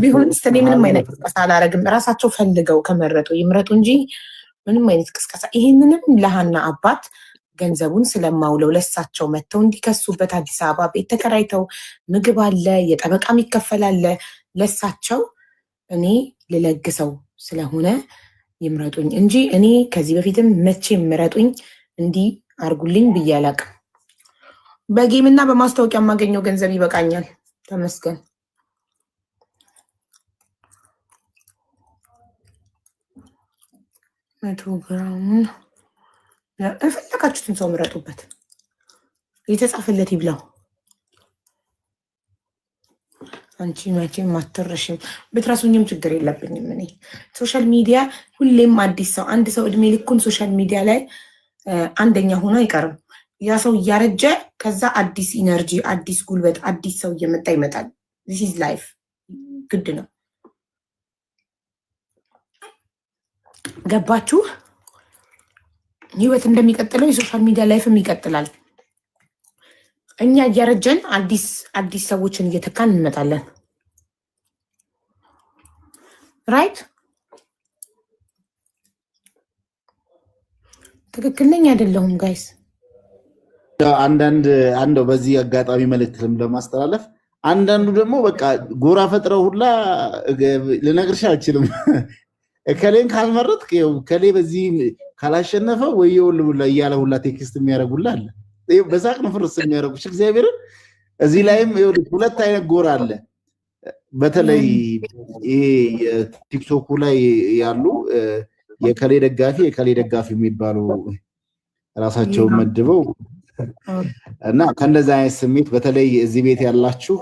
S1: ቢሆንስ እኔ ምንም አይነት ቅስቀሳ አላረግም። ራሳቸው ፈልገው ከመረጡ ይምረጡ እንጂ ምንም አይነት ቅስቀሳ። ይሄንንም ለሃና አባት ገንዘቡን ስለማውለው ለሳቸው መተው እንዲከሱበት አዲስ አበባ ቤት ተከራይተው ምግብ አለ፣ የጠበቃም ይከፈላል። ለሳቸው እኔ ልለግሰው ስለሆነ ይምረጡኝ እንጂ እኔ ከዚህ በፊትም መቼ ምረጡኝ እንዲህ አርጉልኝ ብዬ አላቅም። በጌምና በማስታወቂያ የማገኘው ገንዘብ ይበቃኛል። ተመስገን። መቶ ግራሙን የፈለጋችሁትን ሰው ምረጡበት፣ የተጻፈለት ይብላው። አንቺ መቼም አትረሽም፣ ብትረሱኝም ችግር የለብኝም። እኔ ሶሻል ሚዲያ ሁሌም አዲስ ሰው፣ አንድ ሰው እድሜ ልኩን ሶሻል ሚዲያ ላይ አንደኛ ሆኖ አይቀርም። ያ ሰው እያረጀ ከዛ አዲስ ኢነርጂ፣ አዲስ ጉልበት፣ አዲስ ሰው እየመጣ ይመጣል። ዚስ ኢዝ ላይፍ፣ ግድ ነው። ገባችሁ? ህይወት እንደሚቀጥለው የሶሻል ሚዲያ ላይፍም ይቀጥላል። እኛ እያረጀን አዲስ ሰዎችን እየተካን እንመጣለን። ራይት? ትክክል ነኝ አይደለሁም ጋይስ?
S2: አንዳንድ በዚህ አጋጣሚ መልእክትም ለማስተላለፍ አንዳንዱ ደግሞ በቃ ጎራ ፈጥረው ሁላ ልነግርሽ አልችልም። ከሌን ካልመረጥ ከሌ በዚህ ካላሸነፈ ወየውል ሁላ እያለ ሁላ ቴክስት የሚያደርጉላ አለ። በሳቅ ነው ፍርስ የሚያደርጉሽ እግዚአብሔርን። እዚህ ላይም ሁለት አይነት ጎራ አለ። በተለይ ይሄ ቲክቶኩ ላይ ያሉ የከሌ ደጋፊ የሚባሉ ራሳቸው መድበው እና ከእንደዛ አይነት ስሜት በተለይ እዚህ ቤት ያላችሁ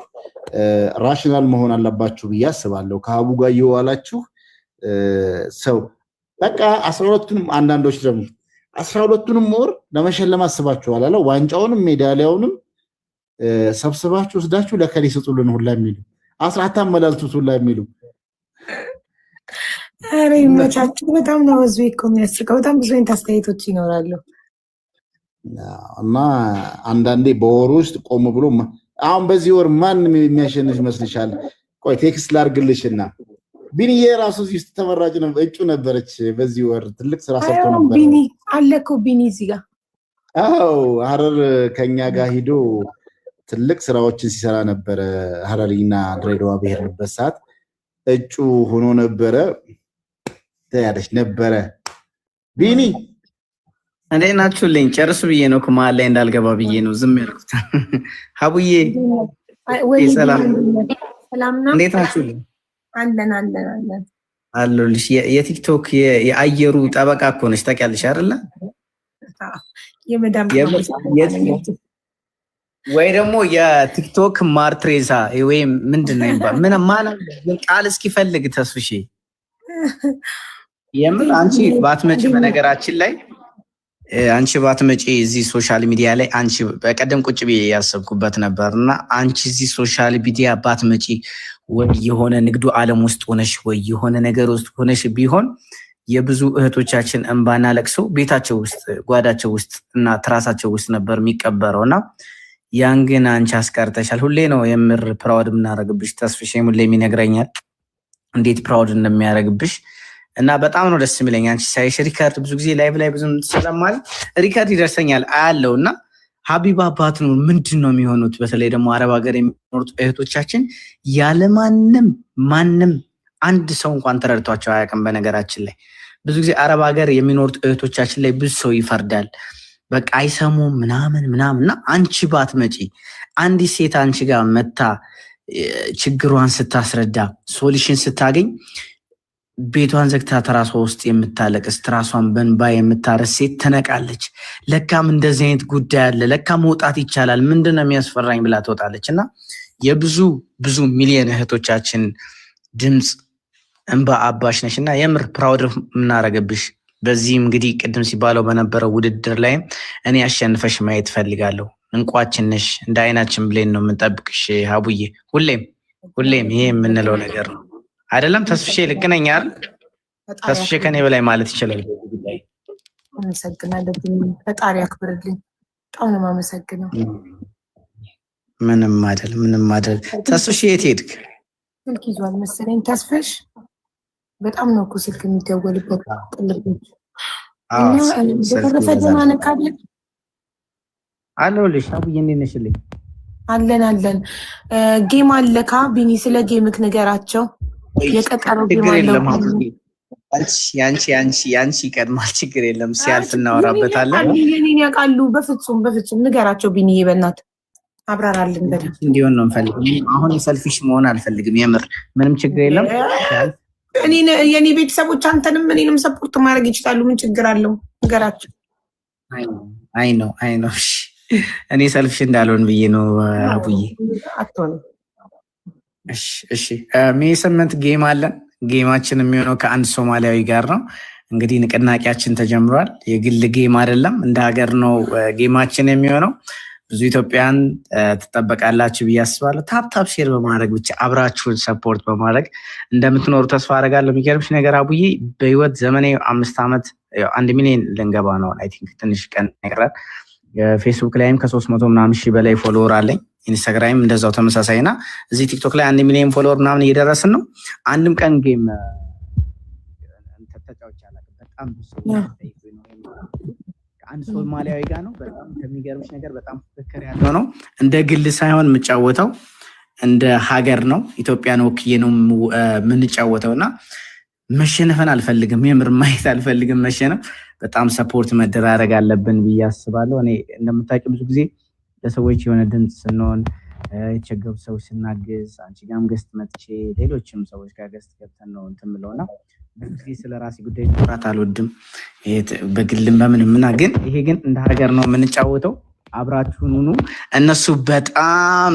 S2: ራሽናል መሆን አለባችሁ ብዬ አስባለሁ። ከሀቡ ጋር እየዋላችሁ ሰው በቃ 12ቱንም አንዳንዶች ደግሞ 12ቱንም ወር ለመሸለም አስባችኋል አለ። ዋንጫውንም ሜዳሊያውንም ሰብስባችሁ ወስዳችሁ ለከሌ ስጡልን ሁላ የሚሉ 14 አመላልቱት ሁላ የሚሉ
S1: አሬ መቻችሁ በጣም ነው ህዝብ እኮ የሚያስቀው። በጣም ብዙ አይነት አስተያየቶች ይኖራሉ
S2: እና አንዳንዴ በወር ውስጥ ቆም ብሎ አሁን በዚህ ወር ማን የሚያሸንፍ ይመስልሻል? ቆይ ቴክስት ላርግልሽና ቢኒዬ ራሱ እዚህ ውስጥ ተመራጭ ነው እጩ ነበረች። በዚህ ወር ትልቅ ስራ ሰርቶ ነበር።
S1: ቢኒ አለ እኮ ቢኒ እዚህ ጋር
S2: አዎ ሐረር ከኛ ጋር ሂዶ ትልቅ ስራዎችን ሲሰራ ነበረ። ሐረሪና ድሬዳዋ ብሄርበት ሰዓት እጩ ሆኖ ነበረ። ታያለሽ ነበረ ቢኒ
S4: እንዴት ናችሁልኝ? ጨርሱ ብዬ ነው ከመሀል ላይ እንዳልገባ ብዬ ነው ዝም ያልኩት። ሀቡዬ ሰላም
S1: ነው።
S4: እንዴት ናችሁልኝ?
S1: አለን
S4: አለሁልሽ። የቲክቶክ የአየሩ ጠበቃ እኮ ነሽ ታውቂያለሽ አይደለ? ወይ ደግሞ የቲክቶክ ማርትሬዛ ወይም ምንድን ነው ይባል ምን ማለት ቃል እስኪፈልግ ተስፍሼ የምር አንቺ ባትመጪ በነገራችን ላይ አንቺ ባትመጪ እዚህ ሶሻል ሚዲያ ላይ አንቺ በቀደም ቁጭ ብዬ ያሰብኩበት ነበርና አንቺ እዚህ ሶሻል ሚዲያ ባትመጪ ወይ የሆነ ንግዱ ዓለም ውስጥ ሆነሽ ወይ የሆነ ነገር ውስጥ ሆነሽ ቢሆን የብዙ እህቶቻችን እንባና ለቅሶ ቤታቸው ውስጥ ጓዳቸው ውስጥ እና ትራሳቸው ውስጥ ነበር የሚቀበረውና ያን ግን አንቺ አስቀርተሻል። ሁሌ ነው የምር ፕራውድ የምናደርግብሽ። ተስፍሼም ሁሌም ይነግረኛል እንዴት ፕራውድ እንደሚያደርግብሽ እና በጣም ነው ደስ የሚለኝ። አንቺ ሳይሽ ሪካርድ ብዙ ጊዜ ላይቭ ላይ ብዙም ስለማል ሪካርድ ይደርሰኛል አያለው እና ሀቢባ አባት ነው ምንድን ነው የሚሆኑት? በተለይ ደግሞ አረብ ሀገር የሚኖሩት እህቶቻችን ማንም አንድ ሰው እንኳን ተረድቷቸው አያውቅም። በነገራችን ላይ ብዙ ጊዜ አረብ ሀገር የሚኖሩት እህቶቻችን ላይ ብዙ ሰው ይፈርዳል። በቃ አይሰሙም ምናምን እና አንቺ ባትመጪ አንዲት ሴት አንቺ ጋር መታ ችግሯን ስታስረዳ ሶሉሽን ስታገኝ ቤቷን ዘግታ ተራሷ ውስጥ የምታለቅስ ትራሷን በንባ የምታረስ ሴት ትነቃለች። ለካም እንደዚህ አይነት ጉዳይ አለ፣ ለካ መውጣት ይቻላል፣ ምንድነው የሚያስፈራኝ ብላ ትወጣለች። እና የብዙ ሚሊዮን እህቶቻችን ድምፅ እንባ አባሽ ነሽ እና የምር ፕራውድ የምናረገብሽ። በዚህም እንግዲህ ቅድም ሲባለው በነበረው ውድድር ላይም እኔ አሸንፈሽ ማየት ፈልጋለሁ። እንቋችን ነሽ፣ እንደ አይናችን ብሌን ነው የምንጠብቅሽ ሀቡዬ። ሁሌም ይሄ የምንለው ነገር ነው አይደለም? ተስፍሼ ልክ ነኝ አይደል? ተስፍሼ ከኔ በላይ ማለት ይችላል።
S1: አመሰግናለሁ። ፈጣሪ አክብርልኝ። በጣም ነው የማመሰግነው።
S4: ምንም አይደል። ተስፍሼ የት ሄድክ?
S1: ስልክ ይዟል መሰለኝ ተስፍሽ። በጣም ነው እኮ ስልክ የሚደወልበት ጥልቦች እና በተረፈ ደህና ነህ ካለ
S4: አለሁልሽ። አቡዬ እንዴት ነሽልኝ?
S1: አለን ጌም አለካ ቢኒ፣ ስለ ጌምክ ንገራቸው። የቀጠሮ ጌም አለው።
S4: ያንቺ ይቀድማል። ችግር የለም ሲያልፍ እናወራበታለን።
S1: የኔን ያውቃሉ። በፍጹም ንገራቸው ቢኒ፣ በእናትህ አብራራልን በደንብ።
S4: እንዲሆን ነው የምፈልገው። አሁን ሰልፊሽ መሆን አልፈልግም። የምር ምንም ችግር የለም።
S1: የኔ ቤተሰቦች አንተንም እኔንም ሰፖርት ማድረግ ይችላሉ። ምን ችግር አለው? ንገራቸው።
S4: አይ ነው እኔ ሰልፍሽ እንዳልሆን ብዬ ነው አቡዬ። እሺ ሜይ 8 ጌም አለን። ጌማችን የሚሆነው ከአንድ ሶማሊያዊ ጋር ነው። እንግዲህ ንቅናቄያችን ተጀምሯል። የግል ጌም አይደለም፣ እንደ ሀገር ነው ጌማችን የሚሆነው። ብዙ ኢትዮጵያን ትጠበቃላችሁ ብዬ አስባለሁ። ታፕ ሼር በማድረግ ብቻ አብራችሁን ሰፖርት በማድረግ እንደምትኖሩ ተስፋ አደርጋለሁ። የሚገርምሽ ነገር አቡዬ በህይወት ዘመኔ 5 ዓመት 1 ሚሊዮን ልንገባ ነው። አይ ቲንክ ትንሽ ቀን ይቀራል። ፌስቡክ ላይም ከ300 ምናምን ሺህ በላይ ፎሎወር አለኝ። ኢንስታግራም እንደዛው ተመሳሳይ እና እዚህ ቲክቶክ ላይ 1 ሚሊዮን ፎሎወር ምናምን እየደረስን ነው። አንድም ቀን ጌም ተጫውቼ አላውቅም። በጣም ብዙ አንድ ሶማሊያዊ ጋር ነው። በጣም ከሚገርምሽ ነገር በጣም ፍክክር ያለው ነው። እንደ ግል ሳይሆን የምጫወተው እንደ ሀገር ነው። ኢትዮጵያን ወክዬ ነው የምንጫወተው እና መሸነፍን አልፈልግም። የምር ማየት አልፈልግም መሸነፍ። በጣም ሰፖርት መደራረግ አለብን ብዬ አስባለሁ። እኔ እንደምታውቂው ብዙ ጊዜ ለሰዎች የሆነ ድምፅ ስንሆን፣ የተቸገሩ ሰዎች ስናግዝ፣ አንቺ ጋርም ገስት መጥቼ ሌሎችም ሰዎች ጋር ገስት ገብተን ነው እንትን የምለውና ብዙ ጊዜ ስለ ራሴ ጉዳይ ማውራት አልወድም በግልም በምንም እና ግን ይሄ ግን እንደ ሀገር ነው የምንጫወተው። አብራችሁን ሁኑ። እነሱ በጣም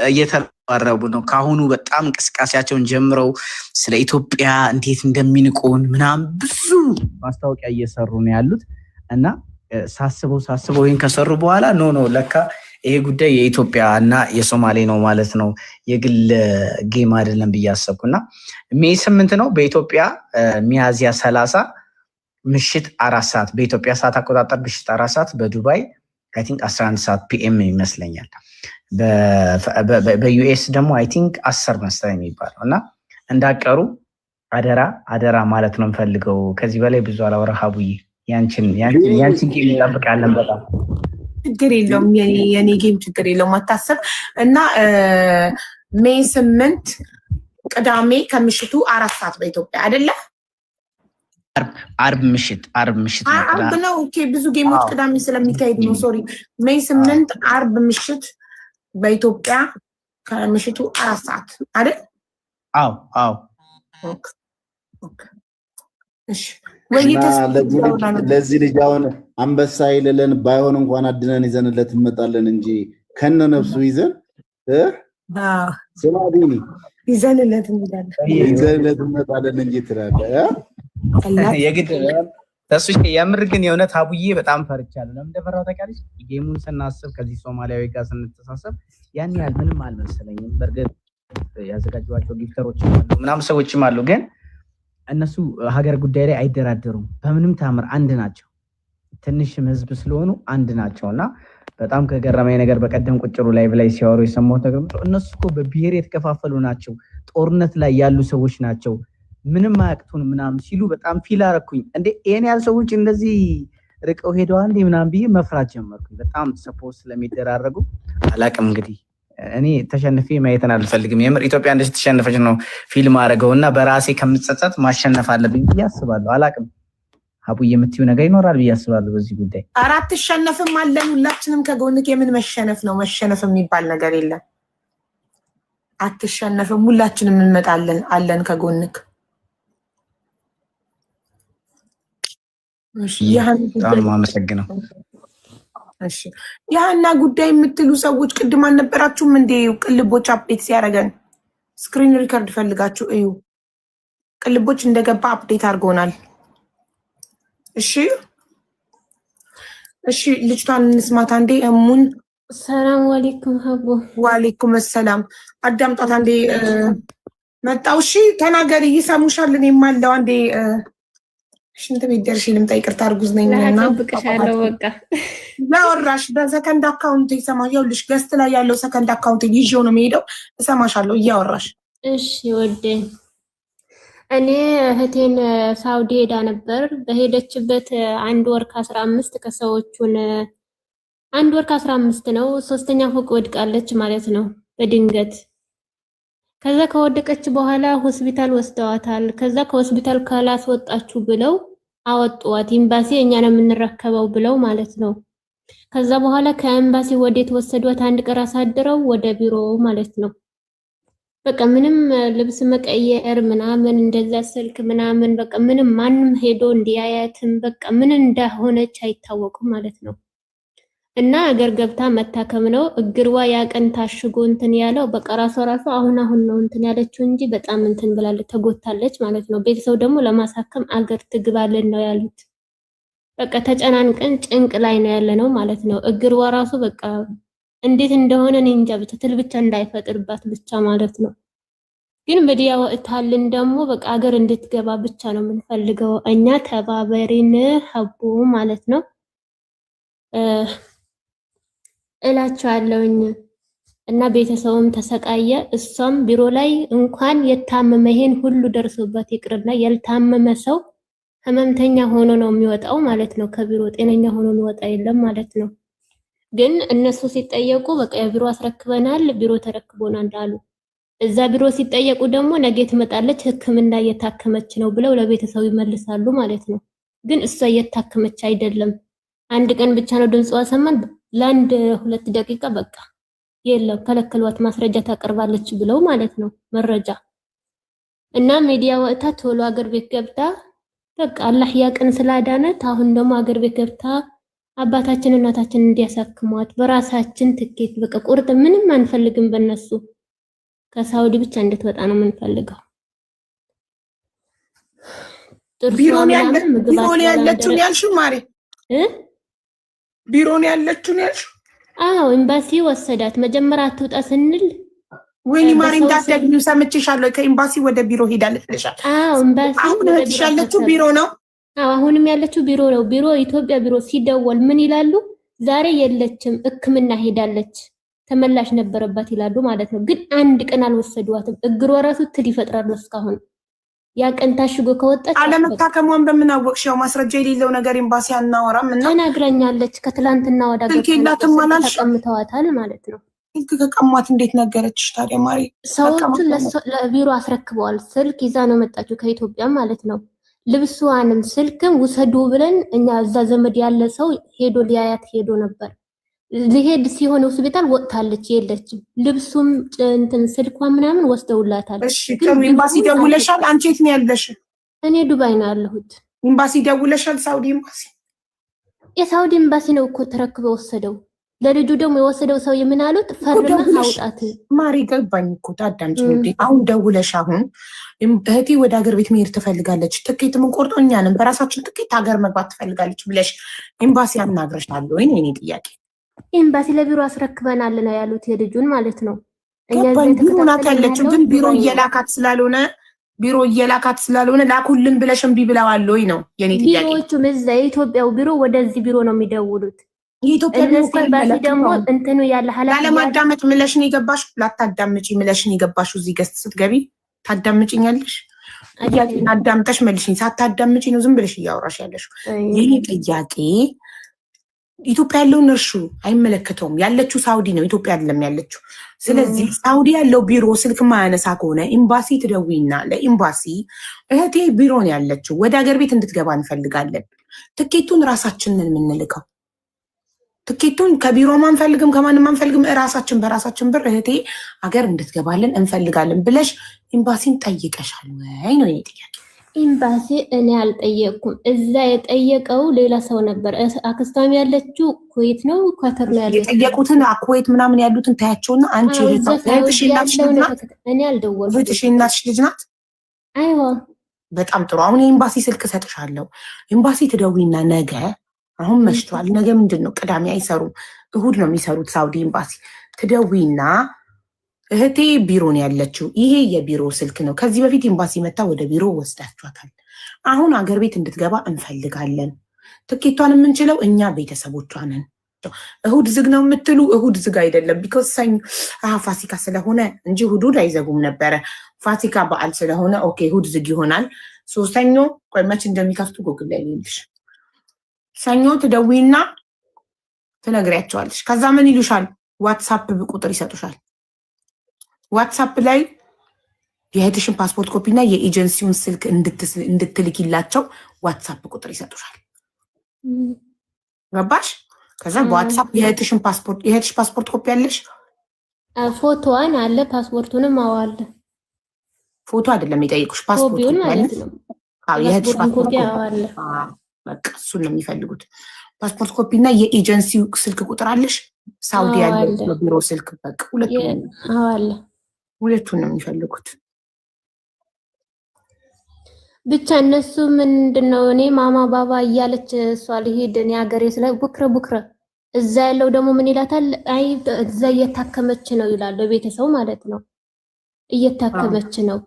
S4: እየተረባረቡ ነው። ካሁኑ በጣም እንቅስቃሴያቸውን ጀምረው ስለ ኢትዮጵያ እንዴት እንደሚንቁን ምናምን ብዙ ማስታወቂያ እየሰሩ ነው ያሉት እና ሳስበው ይሄን ከሰሩ በኋላ ኖ ለካ ይሄ ጉዳይ የኢትዮጵያ እና የሶማሌ ነው ማለት ነው፣ የግል ጌም አይደለም ብዬ አሰብኩና ሜይ 8 ነው በኢትዮጵያ ሚያዝያ 30 ምሽት 4 ሰዓት በኢትዮጵያ ሰዓት አቆጣጠር ምሽት 4 ሰዓት በዱባይ አይ ቲንክ 11 ሰዓት ፒኤም ይመስለኛል። በዩኤስ ደግሞ አይ ቲንክ 10 መሰለኝ የሚባለው እና እንዳቀሩ አደራ ማለት ነው የምፈልገው። ከዚህ በላይ ብዙ አላወራ ሀቡዬ፣ ያንቺን ጌም እንጠብቃለን። በጣም
S1: ችግር የለውም የኔ ጌም ችግር የለውም አታስብ። እና ሜይ 8 ቅዳሜ ከምሽቱ 4 ሰዓት በኢትዮጵያ አይደለ? አርብ ምሽት ነው። ኦኬ ብዙ ጌሞች ቅዳሜ ስለሚካሄድ ነው። ሶሪ ሜይ 8 አርብ ምሽት በኢትዮጵያ ከምሽቱ 4 ሰዓት አይደል? አዎ እሺ።
S2: ለዚህ ልጅ አሁን አንበሳ ይልልን ባይሆን እንኳን አድነን ይዘንለት እንመጣለን እንጂ ከነ ነፍሱ ይዘን ስማዲኒ
S1: ይዘንለት
S2: እንመጣለን እንጂ ትላለህ።
S4: የግድ ተሱ የምር ግን የእውነት አቡዬ በጣም ፈርቻለሁ። ለምን እንደፈራው ታውቂያለሽ? ጌሙን ስናስብ ከዚህ ሶማሊያዊ ጋር ስንተሳሰብ ያን ያህል ምንም አልመሰለኝም። በርግጥ ያዘጋጇቸው ጊፍተሮችም አሉ ምናምን ሰዎችም አሉ፣ ግን እነሱ ሀገር ጉዳይ ላይ አይደራደሩም በምንም ታምር። አንድ ናቸው፣ ትንሽም ህዝብ ስለሆኑ አንድ ናቸው። እና በጣም ከገረመኝ ነገር በቀደም ቁጭሩ ላይ ብላይ ሲያወሩ የሰማሁት ነገር እነሱ እኮ በብሔር የተከፋፈሉ ናቸው፣ ጦርነት ላይ ያሉ ሰዎች ናቸው፣ ምንም አያቅቱን ምናምን ሲሉ በጣም ፊል አረኩኝ። እንዴ ይሄን ያህል ሰዎች እንደዚህ ርቀው ሄደዋል እንዴ ምናምን ብዬ መፍራት ጀመርኩኝ። በጣም ሰፖርት ስለሚደራረጉ አላቅም። እንግዲህ እኔ ተሸንፌ ማየትን አልፈልግም። የምር ኢትዮጵያ እንደዚህ ተሸነፈች ነው ፊልም አደረገውና በራሴ ከምጸጸት ማሸነፍ አለብኝ ብዬ አስባለሁ። አላቅም አቡዬ የምትይው ነገር ይኖራል ብዬ አስባለሁ በዚህ ጉዳይ።
S1: አራት ተሸነፍም አለን ሁላችንም ከጎንክ። የምን መሸነፍ ነው? መሸነፍ የሚባል ነገር የለም። አትሸነፍም፣ ሁላችንም እንመጣለን አለን ከጎንክ።
S4: አመሰግነው።
S1: እሺ ያና ጉዳይ የምትሉ ሰዎች ቅድም አልነበራችሁም እንዴ? ቅልቦች አፕዴት ሲያደርገን ስክሪን ሪከርድ ፈልጋችሁ እዩ። ቅልቦች እንደገባ አፕዴት አድርጎናል። እሺ ልጅቷን እንስማት አንዴ። እሙን
S5: ሰላም አለይኩም ሀቡ።
S1: ወአለይኩም ሰላም። አዳምጣት አንዴ። መጣው። እሺ ተናገሪ፣ ይሰሙሻል። እኔም አለው አንዴ ሽንት ቤት ደርሼ ልምጣ። ይቅርታ እርጉዝ ነኝና
S5: ብቅሻለሁ። በቃ
S1: ያወራሽ በሰከንድ አካውንት ይሰማሽ። ይኸውልሽ ገስት ላይ ያለው ሰከንድ አካውንት ይዤው ነው የምሄደው። እሰማሻለሁ እያወራሽ።
S5: እሺ ወዴ እኔ እህቴን ሳውዲ ሄዳ ነበር። በሄደችበት 1 ወር ከ15 ከሰዎቹን 1 ወር ከ15 ነው። 3ኛ ፎቅ ወድቃለች ማለት ነው በድንገት። ከዛ ከወደቀች በኋላ ሆስፒታል ወስደዋታል። ከዛ ከሆስፒታል ካላስወጣችሁ ብለው አወጡዋት። ኤምባሲ እኛ ነው የምንረከበው ብለው ማለት ነው። ከዛ በኋላ ከኤምባሲ ወዴት ወሰዷት? 1 ቀን አሳድረው ወደ ቢሮ ማለት ነው። በቃ ምንም ልብስ መቀየር ምናምን እንደዛ ስልክ ምናምን በቃ ምንም ማንም ሄዶ እንዲያያትም በቃ ምን እንደሆነች አይታወቁም ማለት ነው። እና አገር ገብታ መታከም ነው። እግርዋ ያቀን ታሽጎ እንትን ያለው በቃ ራሷ አሁን ነው እንትን ያለችው እንጂ በጣም እንትን ብላለች፣ ተጎታለች ማለት ነው። ቤተሰብ ደግሞ ለማሳከም አገር ትግባልን ነው ያሉት። በቃ ተጨናንቀን ጭንቅ ላይ ነው ያለ ነው ማለት ነው። እግርዋ ራሱ በቃ እንዴት እንደሆነ እኔ እንጃ፣ ብቻ ትል ብቻ እንዳይፈጥርባት ብቻ ማለት ነው። ግን በዲያ ወጥታልን ደግሞ በቃ አገር እንድትገባ ብቻ ነው የምንፈልገው እኛ። ተባበሪን ሀቡ ማለት ነው እላቸዋለሁኝ። እና ቤተሰቡም ተሰቃየ። እሷም ቢሮ ላይ እንኳን የታመመ ይሄን ሁሉ ደርሶበት ይቅርና ያልታመመ ሰው ህመምተኛ ሆኖ ነው የሚወጣው ማለት ነው። ከቢሮ ጤነኛ ሆኖ የሚወጣ የለም ማለት ነው። ግን እነሱ ሲጠየቁ በቃ የቢሮ አስረክበናል፣ ቢሮ ተረክቦናል አሉ። እዛ ቢሮ ሲጠየቁ ደግሞ ነገ ትመጣለች ህክምና እየታከመች ነው ብለው ለቤተሰቡ ይመልሳሉ ማለት ነው። ግን እሷ እየታከመች አይደለም። 1 ቀን ብቻ ነው ድምጽዋ ሰማን። ለ1-2 ደቂቃ በቃ የለም ከለከሏት። ማስረጃ ታቀርባለች ብለው ማለት ነው መረጃ። እና ሚዲያ ወጥታ ቶሎ አገር ቤት ገብታ በቃ አላህ ያቀን ስላዳነት አሁን ደግሞ አገር ቤት ገብታ አባታችን እናታችን እንዲያሳክሟት በራሳችን ትኬት በቃ ቁርጥ ምንም አንፈልግም። በእነሱ ከሳውዲ ብቻ እንድትወጣ ነው የምንፈልገው።
S1: ቢሮ ያለችው ያልሽው ማሪ ቢሮ ነው ያለችው ነው ያልሽው?
S5: አዎ ኤምባሲ ወሰዳት። መጀመሪያ አትውጣ ስንል
S1: ወይኔ ማሪ እንዳትደግሚው ሰምቼሻለሁ። ከኤምባሲ ወደ ቢሮ ሄዳለች ብለሻል።
S5: አዎ ኤምባሲ
S1: አሁን እህትሽ ያለችው ቢሮ ነው?
S5: አዎ አሁንም ያለችው ቢሮ ነው። ቢሮ ኢትዮጵያ ቢሮ ሲደወል ምን ይላሉ? ዛሬ የለችም ሕክምና ሄዳለች ተመላሽ ነበረባት ይላሉ ማለት ነው። ግን አንድ ቀን አልወሰዷትም። እግሯ ራሱ ትል ይፈጥራሉ እስካሁን። ያ ቀን ታሽጎ ከወጣች
S1: አለመታከሟን በምን አወቅሽ? ያው ማስረጃ የሌለው ነገር ኤምባሲ አናወራም እና
S5: ተናግራኛለች። ከትላንትና ወደ ሀገር ተቀምተዋታል ማለት ነው።
S1: ስልክ ከቀሟት እንዴት ነገረችሽ ታዲያ ማሪ?
S5: ሰዎቹ ለቢሮ አስረክበዋል። ስልክ ይዛ ነው መጣችው ከኢትዮጵያ ማለት ነው። ልብሷንም ስልክም ውሰዱ ብለን እኛ እዛ ዘመድ ያለ ሰው ሄዶ ሊያያት ሄዶ ነበር። ሊሄድ ሲሆን ሆስፒታል ወጥታለች፣ የለችም። ልብሱም እንትን ስልኳ ምናምን ወስደውላታል።
S1: እሺ ጥሩ። ኤምባሲ ደውለሻል? አንቺ የት ነው ያለሽ?
S5: እኔ ዱባይ ነው ያለሁት።
S1: ኤምባሲ ደውለሻል? ሳውዲ ኤምባሲ?
S5: የሳውዲ ኤምባሲ ነው እኮ ተረክበ ወሰደው። ለልጁ ደግሞ የወሰደው ሰው የምናሉት ፈርመህ አውጣት።
S1: ማሪ ገባኝ እኮ ታዳምጪ እንዴ። አሁን ደውለሽ አሁን እህቴ ወደ ሀገር ቤት መሄድ ትፈልጋለች፣ ትኬት ምን ቆርጦ እኛንም በራሳችን ትኬት ሀገር መግባት ትፈልጋለች ብለሽ ኤምባሲ አናግረሻል ወይ? እኔ ጥያቄ
S5: ኤምባሲ ለቢሮ አስረክበናል ነው ያሉት የልጁን ማለት ነው።
S1: ቢሮ ናት ያለችው፣ ግን ቢሮ እየላካት ስላልሆነ ላኩልን ብለሽ እምቢ ብለዋል ወይ ነው የኔ ጥያቄ።
S5: ቢሮዎቹም እዛ የኢትዮጵያው ቢሮ ወደዚህ ቢሮ ነው የሚደውሉት።
S1: የኢትዮጵያ
S5: ኤምባሲ ደግሞ እንትኑ ያለ ኃላፊ
S1: ላለማዳመጥ ምለሽን የገባሽ ላታዳምጪ ምለሽን የገባሽው እዚህ ገስት ስትገቢ ታዳምጪኛለሽ። ጥያቄን አዳምጠሽ መልሽኝ። ሳታዳምጪ ነው ዝም ብለሽ እያወራሽ ያለሽው። የኔ ጥያቄ ኢትዮጵያ ያለውን እርሹ አይመለከተውም። ያለችው ሳውዲ ነው፣ ኢትዮጵያ አይደለም ያለችው። ስለዚህ ሳውዲ ያለው ቢሮ ስልክ ማያነሳ ከሆነ ኤምባሲ ትደውይና ለኤምባሲ እህቴ ቢሮ ነው ያለችው፣ ወደ ሀገር ቤት እንድትገባ እንፈልጋለን። ትኬቱን ራሳችንን የምንልከው ትኬቱን ከቢሮም አንፈልግም ከማንም አንፈልግም፣ ራሳችን በራሳችን ብር እህቴ ሀገር እንድትገባለን እንፈልጋለን ብለሽ ኤምባሲን ጠይቀሻል ወይ ነው የኔ ጥያቄ።
S5: ኤምባሲ እኔ አልጠየቅኩም። እዛ የጠየቀው ሌላ ሰው ነበር። አክስታሚ ያለችው ኩዌት ነው ኳተር ነው ያለችው።
S1: የጠየቁትን ኩዌት ምናምን ያሉትን ታያቸውና አንቺ እህትሽ እናትሽ ልጅ ናት?
S5: እኔ አልደወልኩም።
S1: እህትሽ እናትሽ ልጅ ናት?
S5: አይዋ
S1: በጣም ጥሩ። አሁን የኤምባሲ ስልክ እሰጥሻለሁ። ኤምባሲ ትደውይና ነገ አሁን መሽቷል፣ ነገ ምንድን ነው ቅዳሜ አይሰሩም፣ እሁድ ነው የሚሰሩት ሳውዲ ኤምባሲ። ትደውይና እህቴ ቢሮ ነው ያለችው፣ ይሄ የቢሮ ስልክ ነው፣ ከዚህ በፊት ኤምባሲ መታ ወደ ቢሮ ወስዳችኋታል፣ አሁን አገር ቤት እንድትገባ እንፈልጋለን፣ ትኬቷን የምንችለው እኛ ቤተሰቦቿ ነን። እሁድ ዝግ ነው የምትሉ እሁድ ዝግ አይደለም፣ ቢኮዝ ሰኞ ፋሲካ ስለሆነ እንጂ እሁድ አይዘጉም ነበረ። ፋሲካ በዓል ስለሆነ ኦኬ እሁድ ዝግ ይሆናል። ሶስተኞ ቆይ መች እንደሚከፍቱ ጉግል ላይ ልልሽ። ሰኞ ትደዊና ትነግሪያቸዋለሽ። ከዛ ምን ይሉሻል? ዋትሳፕ ቁጥር ይሰጡሻል። ዋትሳፕ ላይ የእህትሽን ፓስፖርት ኮፒ እና የኤጀንሲውን ስልክ እንድትልኪላቸው ዋትሳፕ ቁጥር ይሰጡሻል። ገባሽ? ከዛ በዋትሳፕ የእህትሽ ፓስፖርት ኮፒ አለሽ?
S5: ፎቶዋን አለ፣ ፓስፖርቱንም አዋለ።
S1: ፎቶ አይደለም የሚጠይቁሽ፣ ፓስፖርት ማለት ነው። አዎ የእህትሽ ፓስፖርት ኮፒ አለ። በቃ እሱን ነው የሚፈልጉት። ፓስፖርት ኮፒ እና የኤጀንሲው ስልክ ቁጥር አለሽ? ሳውዲ ያለው ቢሮ ስልክ። በቃ ሁለቱን ነው የሚፈልጉት።
S5: ብቻ እነሱ ምንድነው እኔ ማማ ባባ እያለች እሷ ልሄድ እኔ ሀገሬ ስለ ቡክረ እዛ ያለው ደግሞ ምን ይላታል? አይ እዛ እየታከመች ነው ይላል። ቤተሰቡ ማለት ነው እየታከመች ነው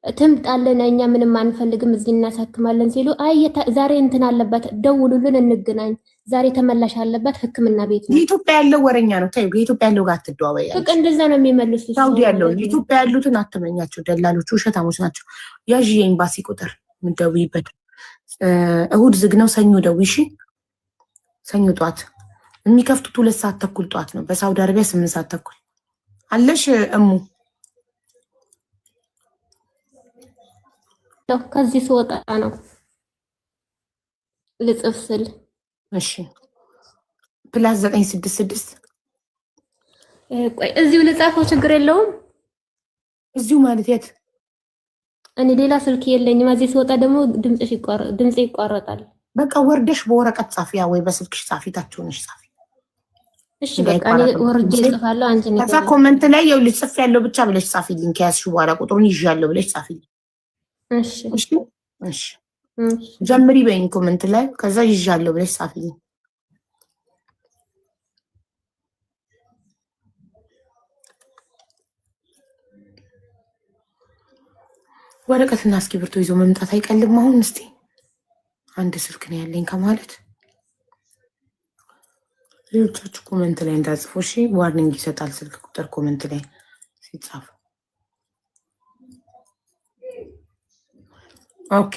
S5: ትምጣለን፣ እኛ ምንም አንፈልግም እዚህ እናሳክማለን ሲሉ አይ ዛሬ እንትን አለባት ደውሉልን እንገናኝ፣ ዛሬ ተመላሽ አለባት ሕክምና ቤት ነው።
S1: የኢትዮጵያ ያለው ወረኛ ነው። ታዩ የኢትዮጵያ ያለው ጋር አትደዋወይ።
S5: በቃ እንደዛ ነው የሚመልሱት።
S1: ሳውዲ ያለው ኢትዮጵያ ያሉትን አትመኛቸው፣ ደላሎቹ ውሸታሞች ናቸው። ያዥ የኤምባሲ ቁጥር ምደውይበት። እሁድ ዝግ ነው፣ ሰኞ ደውይ። እሺ ሰኞ ጠዋት የሚከፍቱት 2 ሰዓት ተኩል ጠዋት ነው። በሳውዲ አረቢያ 8 ሰዓት ተኩል አለሽ እሙ።
S5: ከዚህ ስወጣ ነው ልጽፍ ስል።
S1: እሺ ፕላስ 966
S5: ቆይ እዚሁ ልጻፈው፣ ችግር የለውም።
S1: እዚሁ ማለት የት?
S5: እኔ ሌላ ስልክ የለኝም። እዚህ ስወጣ ደግሞ ድምጽ ይቋረጣል።
S1: በቃ ወርደሽ በወረቀት ጻፊያ ወይ በስልክሽ ጻፊ፣ ታችሁንሽ ጻፊ።
S5: እሺ በቃ እኔ ወርጄ እጽፋለሁ። አንቺ ነው
S1: ከዛ ኮሜንት ላይ ያው ልጽፍ ያለው ብቻ ብለሽ ጻፊልኝ። ከያዝሽ በኋላ ቁጥሩን ይዣለሁ ብለሽ ጻፊልኝ።
S5: እሺ
S1: እሺ እሺ ጀምሪ በይኝ ኮሜንት ላይ። ከዛ ይዣለሁ ብለሽ ጻፊልኝ። ወረቀትና እስክሪብቶ ይዞ መምጣት አይቀልም። አሁን እስቲ አንድ ስልክ ነው ያለኝ ከማለት ሌሎቻችሁ ኮሜንት ላይ እንዳጽፉ እሺ። ዋርኒንግ ይሰጣል ስልክ ቁጥር ኮሜንት ላይ ሲጻፍ። ኦኬ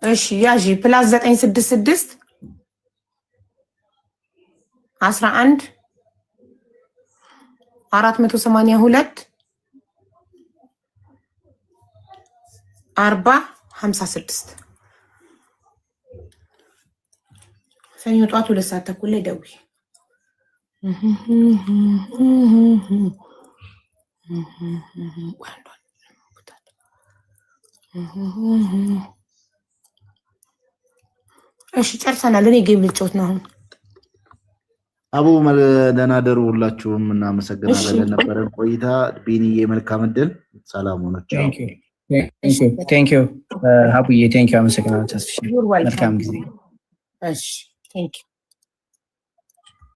S1: እሺ ያጂ +966 11 482 40 56 ሰኞ ጠዋት 2 ሰዓት ተኩል ላይ ደውይ። እሺ ጨርሰናል። እኔ ጌም ልጫወት ነው አሁን።
S2: አቡ ደህና ደሩ። ሁላችሁም እናመሰግናለን ለነበረን ቆይታ። ቢኒዬ መልካም እድል። ሰላም ሆናችሁ።
S4: ቴንክ ዩ አቡዬ። ቴንክ ዩ አመሰግናለሁ። ተስፍሽ መልካም ጊዜ።
S1: እሺ ቴንክ ዩ